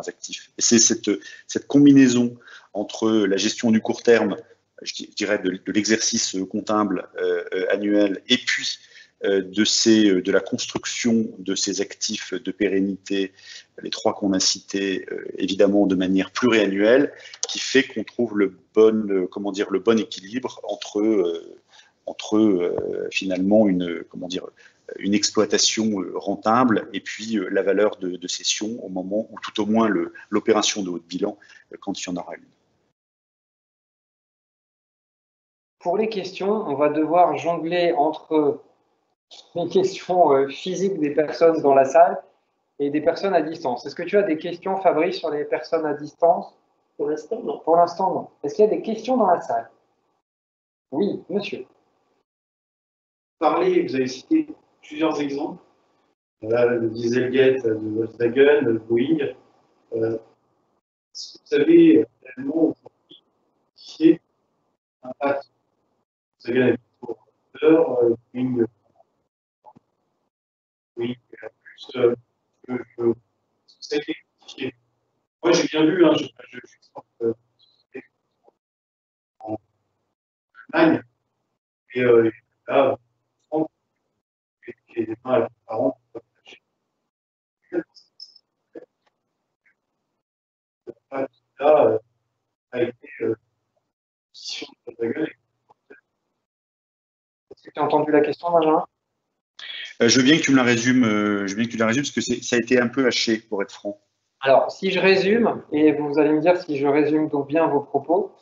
actifs. Et c'est cette combinaison entre la gestion du court terme, je dirais de l'exercice comptable annuel, et puis de la construction de ces actifs de pérennité, les 3 qu'on a cités, évidemment de manière pluriannuelle, qui fait qu'on trouve le bon équilibre entre finalement une exploitation rentable et puis la valeur de cession au moment où tout au moins l'opération de haut de bilan, quand il y en aura une. Pour les questions, on va devoir jongler entre les questions physiques des personnes dans la salle et des personnes à distance. Est-ce que tu as des questions, Fabrice, sur les personnes à distance? Pour l'instant, non. Pour l'instant, non. Est-ce qu'il y a des questions dans la salle? Oui, monsieur. Vous avez cité plusieurs exemples. Le Dieselgate de Volkswagen, le Boeing. Est-ce que vous avez réellement identifié l'impact de Volkswagen avec Boeing, plus que ça a été identifié? Moi, j'ai bien vu, je suis en Allemagne, et là, en France, il y a des mains à leurs parents. Là, a été la question, Benjamin? Je veux bien que tu me la résumes, parce que ça a été un peu haché, pour être franc. Alors, si je résume, et vous allez me dire si je résume donc bien vos propos,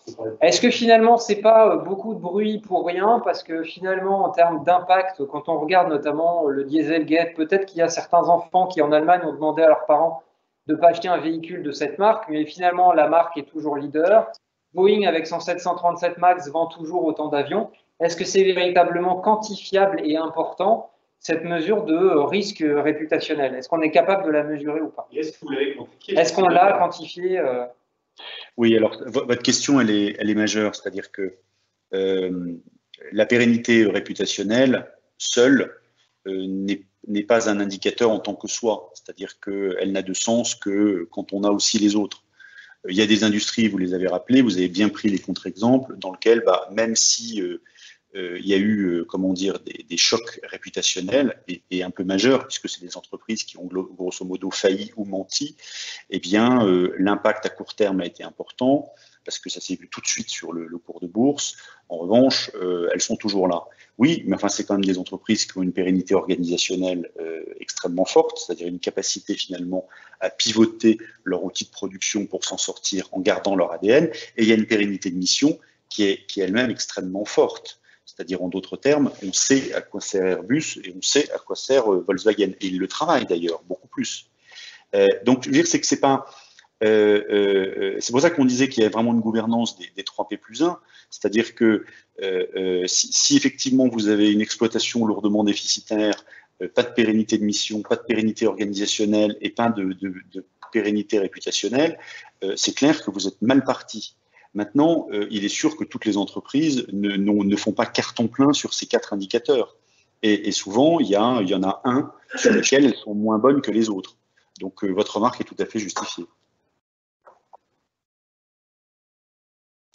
est-ce que finalement, c'est pas beaucoup de bruit pour rien? Parce que finalement, en termes d'impact, quand on regarde notamment le Dieselgate, peut-être qu'il y a certains enfants qui, en Allemagne, ont demandé à leurs parents de ne pas acheter un véhicule de cette marque, mais finalement, la marque est toujours leader. Boeing, avec son 737 MAX, vend toujours autant d'avions. Est-ce que c'est véritablement quantifiable et important, cette mesure de risque réputationnel? Est-ce qu'on est capable de la mesurer ou pas? Est-ce que vous l'avez quantifié? Est-ce qu'on l'a quantifié? Oui, alors votre question, elle est majeure, c'est-à-dire que la pérennité réputationnelle seule n'est pas un indicateur en tant que soi, c'est-à-dire qu'elle n'a de sens que quand on a aussi les autres. Il y a des industries, vous les avez rappelées, vous avez bien pris les contre-exemples, dans lesquels, même si il y a eu, comment dire, des chocs réputationnels et un peu majeurs, puisque c'est des entreprises qui ont grosso modo failli ou menti, eh bien, l'impact à court terme a été important, parce que ça s'est vu tout de suite sur le cours de bourse. En revanche, elles sont toujours là. Oui, mais enfin, c'est quand même des entreprises qui ont une pérennité organisationnelle extrêmement forte, c'est-à-dire une capacité finalement à pivoter leur outil de production pour s'en sortir en gardant leur ADN, et il y a une pérennité de mission qui est elle-même extrêmement forte. C'est-à-dire, en d'autres termes, on sait à quoi sert Airbus et on sait à quoi sert Volkswagen. Et ils le travaillent d'ailleurs, beaucoup plus. Donc, je veux dire, c'est que c'est pas. C'est pour ça qu'on disait qu'il y a vraiment une gouvernance des 3P+1. C'est-à-dire que si effectivement vous avez une exploitation lourdement déficitaire, pas de pérennité de mission, pas de pérennité organisationnelle et pas de pérennité réputationnelle, c'est clair que vous êtes mal parti. Maintenant, il est sûr que toutes les entreprises ne font pas carton plein sur ces 4 indicateurs. Et souvent, il y en a un sur lequel elles sont moins bonnes que les autres. Donc, votre remarque est tout à fait justifiée.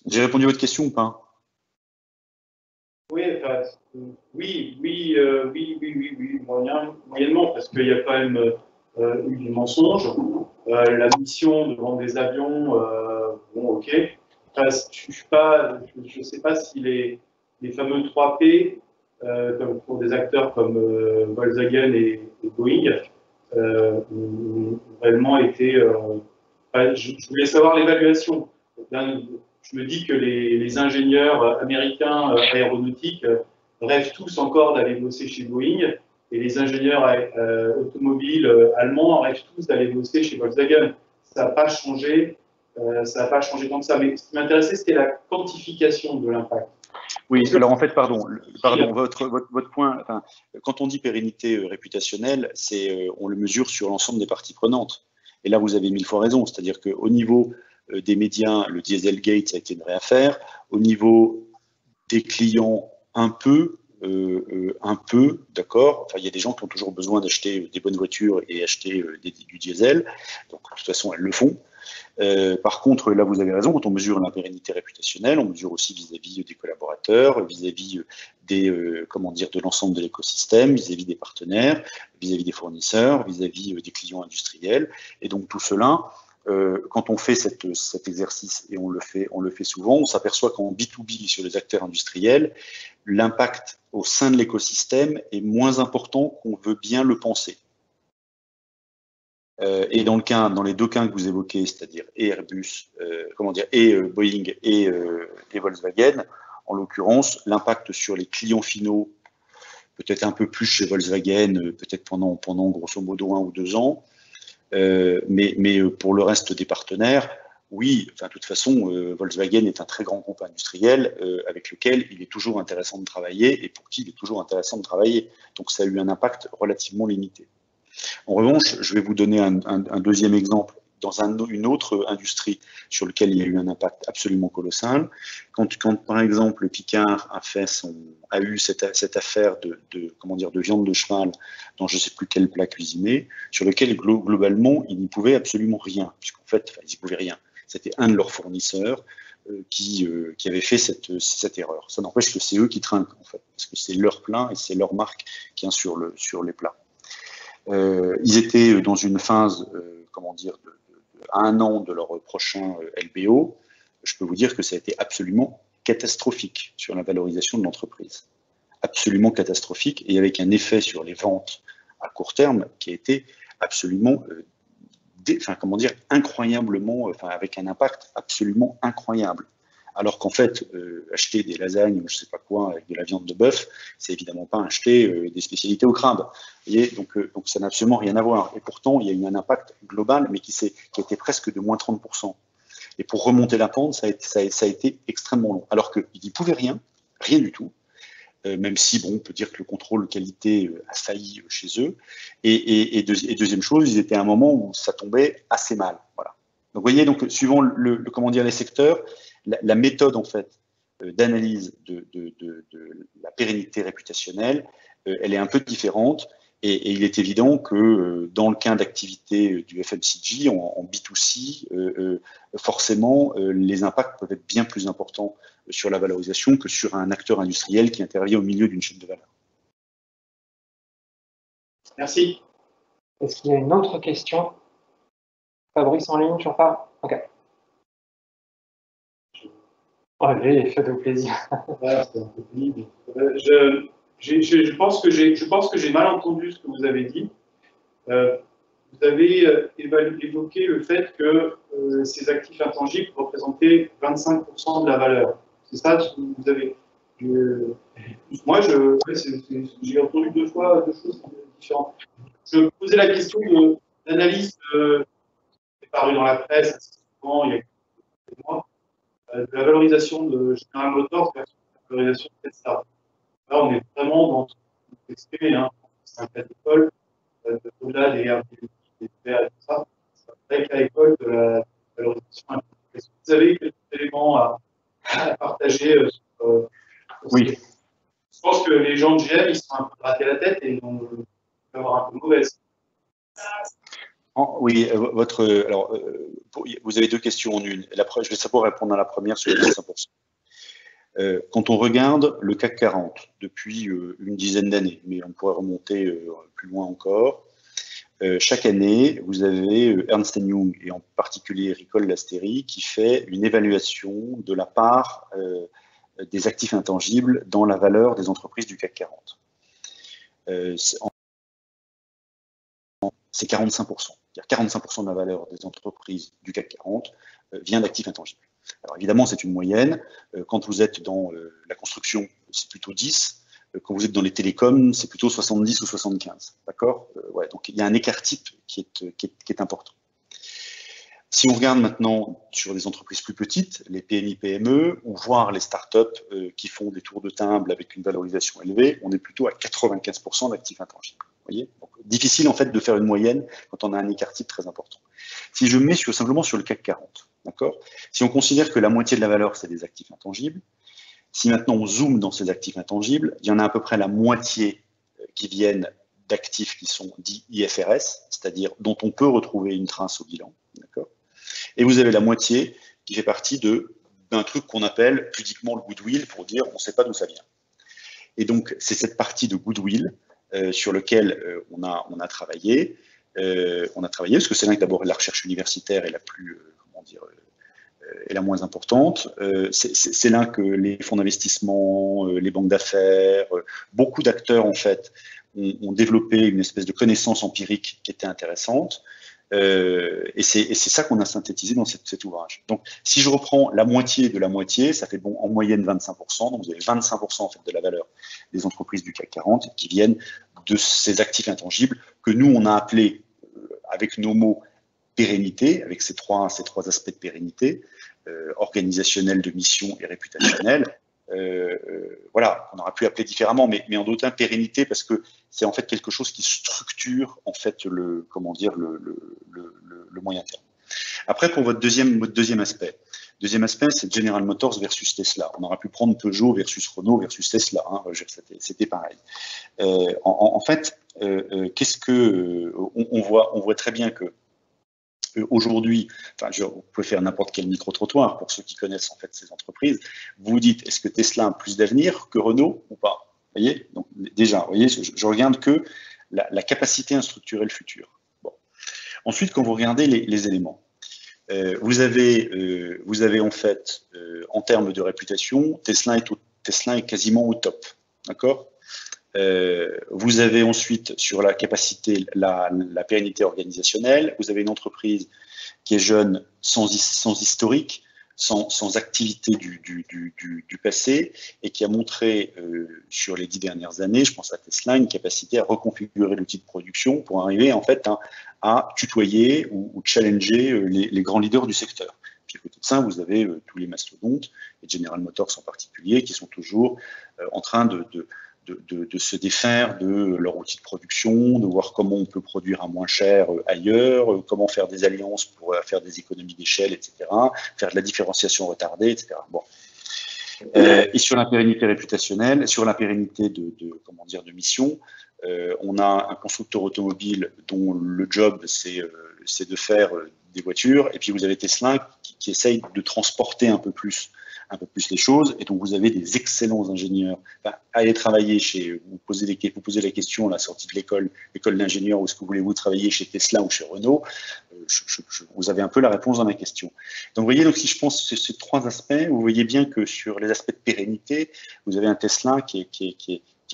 J'ai répondu à votre question ou pas? Oui, moyennement, parce qu'il y a quand même eu du mensonge. La mission de vendre des avions, bon, ok. Enfin, je ne sais pas si les fameux 3P, comme pour des acteurs comme Volkswagen et Boeing, ont réellement été. Je voulais savoir l'évaluation. Je me dis que les ingénieurs américains aéronautiques rêvent tous encore d'aller bosser chez Boeing et les ingénieurs automobiles allemands rêvent tous d'aller bosser chez Volkswagen. Ça n'a pas changé, tant que ça. Mais ce qui m'intéressait, c'était la quantification de l'impact. Oui, alors en fait, pardon, votre point, enfin, quand on dit pérennité réputationnelle, on le mesure sur l'ensemble des parties prenantes. Et là, vous avez 1000 fois raison, c'est-à-dire qu'au niveau des médias, le Dieselgate, ça a été une vraie affaire. Au niveau des clients, un peu, d'accord. Enfin, il y a des gens qui ont toujours besoin d'acheter des bonnes voitures et acheter du diesel. Donc, de toute façon, elles le font. Par contre, là, vous avez raison, quand on mesure la pérennité réputationnelle, on mesure aussi vis-à-vis des collaborateurs, vis-à-vis de l'ensemble de l'écosystème, vis-à-vis des partenaires, vis-à-vis des fournisseurs, vis-à-vis des clients industriels. Et donc, tout cela, quand on fait cet exercice, et on le fait souvent, on s'aperçoit qu'en B2B, sur les acteurs industriels, l'impact au sein de l'écosystème est moins important qu'on veut bien le penser. Et dans les deux cas que vous évoquez, c'est-à-dire et Airbus, et Boeing et Volkswagen, en l'occurrence, l'impact sur les clients finaux, peut-être un peu plus chez Volkswagen, peut-être pendant grosso modo 1 ou 2 ans, mais pour le reste des partenaires, oui, enfin, de toute façon, Volkswagen est un très grand groupe industriel avec lequel il est toujours intéressant de travailler et pour qui il est toujours intéressant de travailler. Donc ça a eu un impact relativement limité. En revanche, je vais vous donner un deuxième exemple dans une autre industrie sur laquelle il y a eu un impact absolument colossal. Quand par exemple, Picard a eu cette affaire de viande de cheval dans je ne sais plus quel plat cuisiné, sur lequel globalement, ils n'y pouvaient absolument rien, puisqu'en fait, ils n'y pouvaient rien. C'était un de leurs fournisseurs qui avait fait cette erreur. Ça n'empêche que c'est eux qui trinquent, en fait, parce que c'est leur plat et c'est leur marque qui est sur les plats. Ils étaient dans une phase, à 1 an de leur prochain LBO. Je peux vous dire que ça a été absolument catastrophique sur la valorisation de l'entreprise. absolument catastrophique et avec un effet sur les ventes à court terme qui a été absolument, comment dire, incroyablement, avec un impact absolument incroyable. Alors qu'en fait, acheter des lasagnes ou je ne sais pas quoi avec de la viande de bœuf, c'est évidemment pas acheter des spécialités au crabe. Vous voyez, donc ça n'a absolument rien à voir. Et pourtant, il y a eu un impact global, mais qui a été presque de moins 30%. Et pour remonter la pente, ça a été extrêmement long. Alors qu'ils n'y pouvaient rien du tout. Même si, bon, on peut dire que le contrôle qualité a failli chez eux. Et deuxième chose, ils étaient à un moment où ça tombait assez mal. Voilà. Donc, vous voyez, donc, suivant comment dire, les secteurs, la méthode, en fait, d'analyse de la pérennité réputationnelle, elle est un peu différente. Et il est évident que dans le cas d'activité du FMCG, en B2C, forcément, les impacts peuvent être bien plus importants sur la valorisation que sur un acteur industriel qui intervient au milieu d'une chaîne de valeur. Merci. Est-ce qu'il y a une autre question? Fabrice en ligne, toujours pas? Ok. Allez, faites-vous plaisir. Voilà, c'est un peu pénible. Je pense que j'ai mal entendu ce que vous avez dit. Vous avez évoqué le fait que ces actifs intangibles représentaient 25% de la valeur. C'est ça ce que vous avez. Moi, j'ai entendu deux choses différentes. Je posais la question de l'analyse qui est parue dans la presse souvent, il y a quelques mois, de la valorisation de General Motors versus la valorisation de Tesla. Là, on est vraiment dans ce extrait, hein. C'est un cas d'école, au-delà des RDI, des PR et tout ça, c'est un vrai cas d'école de la valorisation. Est-ce que vous avez quelques éléments à partager sur Oui. Je pense que les gens de GM, ils sont un peu grattés la tête et ils vont avoir un peu mauvaise. Oui, vous avez deux questions en une. Je vais d'abord répondre à la première sur les 25%. Quand on regarde le CAC 40 depuis une dizaine d'années, mais on pourrait remonter plus loin encore, chaque année, vous avez Ernst & Young, et en particulier Ricol Lasteri, qui fait une évaluation de la part des actifs intangibles dans la valeur des entreprises du CAC 40. C'est 45%. C'est-à-dire 45% de la valeur des entreprises du CAC 40 vient d'actifs intangibles. Alors évidemment, c'est une moyenne. Quand vous êtes dans la construction, c'est plutôt 10. Quand vous êtes dans les télécoms, c'est plutôt 70 ou 75. D'accord? Ouais, donc il y a un écart type qui est important. Si on regarde maintenant sur des entreprises plus petites, les PMI, PME, ou voire les startups qui font des tours de timbre avec une valorisation élevée, on est plutôt à 95% d'actifs intangibles. Vous voyez? Donc, difficile en fait de faire une moyenne quand on a un écart type très important. Si je mets simplement sur le CAC 40, d'accord? Si on considère que la moitié de la valeur, c'est des actifs intangibles, si maintenant on zoome dans ces actifs intangibles, il y en a à peu près la moitié qui viennent d'actifs qui sont dits IFRS, c'est-à-dire dont on peut retrouver une trace au bilan, d'accord? Et vous avez la moitié qui fait partie d'un truc qu'on appelle pudiquement le goodwill, pour dire on ne sait pas d'où ça vient. Et donc, c'est cette partie de goodwill sur lequel on a travaillé. Parce que c'est là que d'abord la recherche universitaire est la plus, est la moins importante. C'est là que les fonds d'investissement, les banques d'affaires, beaucoup d'acteurs en fait ont développé une espèce de connaissance empirique qui était intéressante. Et c'est ça qu'on a synthétisé dans cet ouvrage. Donc, si je reprends la moitié de la moitié, ça fait en moyenne 25%. Donc, vous avez 25% en fait de la valeur des entreprises du CAC 40 qui viennent de ces actifs intangibles que nous, on a appelés, avec nos mots, pérennité, avec ces trois aspects de pérennité, organisationnelle, de mission et réputationnelle. Voilà, on aurait pu appeler différemment, mais en d'autres termes, pérennité, parce que c'est en fait quelque chose qui structure en fait le moyen terme. Après, pour votre deuxième aspect, c'est General Motors versus Tesla. On aurait pu prendre Peugeot versus Renault versus Tesla, hein, c'était pareil. En fait, on voit très bien que aujourd'hui, vous pouvez faire n'importe quel micro-trottoir pour ceux qui connaissent en fait ces entreprises. Vous vous dites, est-ce que Tesla a plus d'avenir que Renault ou pas? Vous voyez? Donc, déjà, vous voyez, je regarde que la capacité à structurer le futur. Bon. Ensuite, quand vous regardez les éléments, vous avez en fait, en termes de réputation, Tesla est quasiment au top. D'accord? Vous avez ensuite sur la capacité, la pérennité organisationnelle, vous avez une entreprise qui est jeune, sans historique, sans activité du passé, et qui a montré sur les 10 dernières années, je pense à Tesla, une capacité à reconfigurer l'outil de production pour arriver en fait à tutoyer ou challenger les grands leaders du secteur. Puis à côté de ça, vous avez tous les mastodontes, et General Motors en particulier, qui sont toujours en train de se défaire de leur outil de production, de voir comment on peut produire à moins cher ailleurs, comment faire des alliances pour faire des économies d'échelle, etc., faire de la différenciation retardée, etc. Bon. Et sur la pérennité réputationnelle, sur la pérennité de mission, on a un constructeur automobile dont le job, c'est de faire des voitures, et puis vous avez Tesla qui essaye de transporter un peu plus les choses, et donc vous avez des excellents ingénieurs. Enfin, allez travailler vous posez la question à la sortie de l'école d'ingénieur, où est-ce que voulez-vous travailler, chez Tesla ou chez Renault, vous avez un peu la réponse dans ma question. Donc vous voyez, donc, si je pense ces 3 aspects, vous voyez bien que sur les aspects de pérennité, vous avez un Tesla qui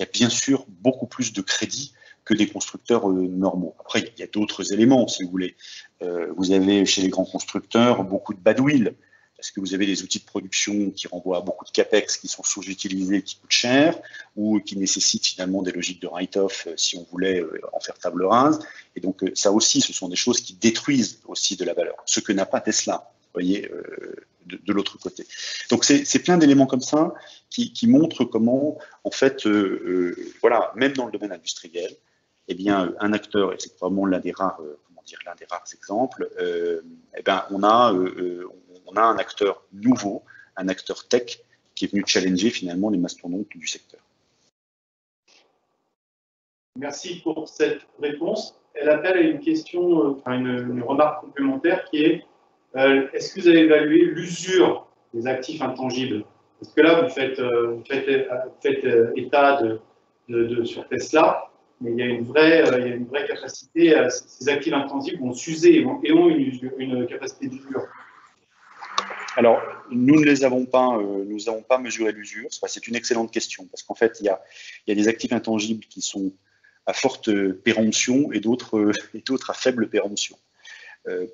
a bien sûr beaucoup plus de crédit que des constructeurs normaux. Après, il y a d'autres éléments, si vous voulez. Vous avez chez les grands constructeurs beaucoup de badwill, parce que vous avez des outils de production qui renvoient à beaucoup de capex, qui sont sous-utilisés, qui coûtent cher, ou qui nécessitent finalement des logiques de write-off si on voulait en faire table rase. Et donc ça aussi, ce sont des choses qui détruisent aussi de la valeur, ce que n'a pas Tesla, vous voyez, de l'autre côté. Donc c'est plein d'éléments comme ça qui montrent comment, en fait, voilà, même dans le domaine industriel, eh bien, un acteur, et c'est probablement l'un des rares exemples, eh ben, on a un acteur nouveau, un acteur tech, qui est venu challenger finalement les mastodontes du secteur. Merci pour cette réponse. Elle appelle à une question, une remarque complémentaire qui est est-ce que vous avez évalué l'usure des actifs intangibles? Parce que là, vous faites état sur Tesla, mais il y a une vraie capacité, ces actifs intangibles vont s'user et ont une capacité d'usure. Alors, nous ne les avons pas, mesuré l'usure. C'est une excellente question, parce qu'en fait, il y a des actifs intangibles qui sont à forte péremption et d'autres à faible péremption.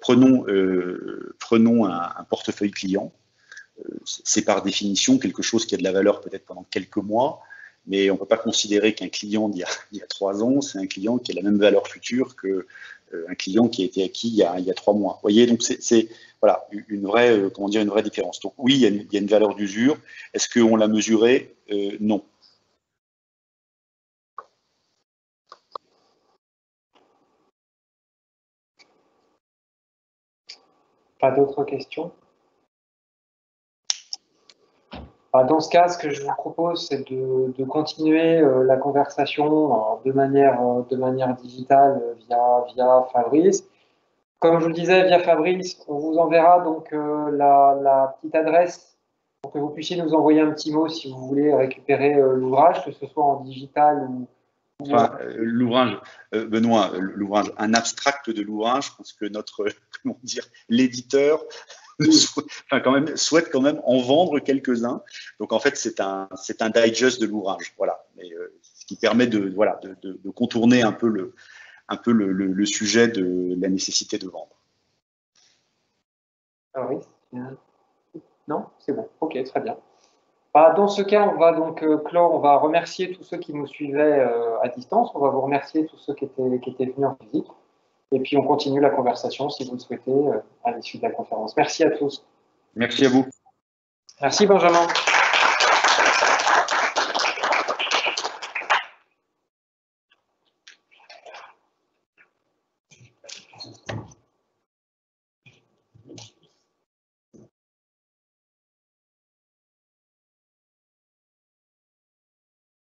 Prenons un portefeuille client. C'est par définition quelque chose qui a de la valeur peut-être pendant quelques mois, mais on ne peut pas considérer qu'un client d'il y a 3 ans, c'est un client qui a la même valeur future qu'un client qui a été acquis il y a 3 mois. Vous voyez, donc c'est voilà, une vraie différence. Donc oui, il y a une valeur d'usure. Est-ce qu'on l'a mesurée? Non. Pas d'autres questions? Dans ce cas, ce que je vous propose, c'est de continuer la conversation de manière digitale via Fabrice. Comme je vous le disais, via Fabrice, on vous enverra donc la petite adresse pour que vous puissiez nous envoyer un petit mot si vous voulez récupérer l'ouvrage, que ce soit en digital ou… Enfin, l'ouvrage, Benoît, un abstract de l'ouvrage, parce que l'éditeur souhaite quand même en vendre quelques-uns. Donc en fait, c'est un digest de l'ouvrage, voilà. Mais, ce qui permet de contourner un peu le sujet de la nécessité de vendre. Ah oui. Non, c'est bon. Ok, très bien. Dans ce cas, on va donc clore, on va remercier tous ceux qui nous suivaient à distance, on va vous remercier tous ceux qui étaient venus en physique, et puis on continue la conversation si vous le souhaitez à l'issue de la conférence. Merci à tous. Merci à vous. Merci Benjamin.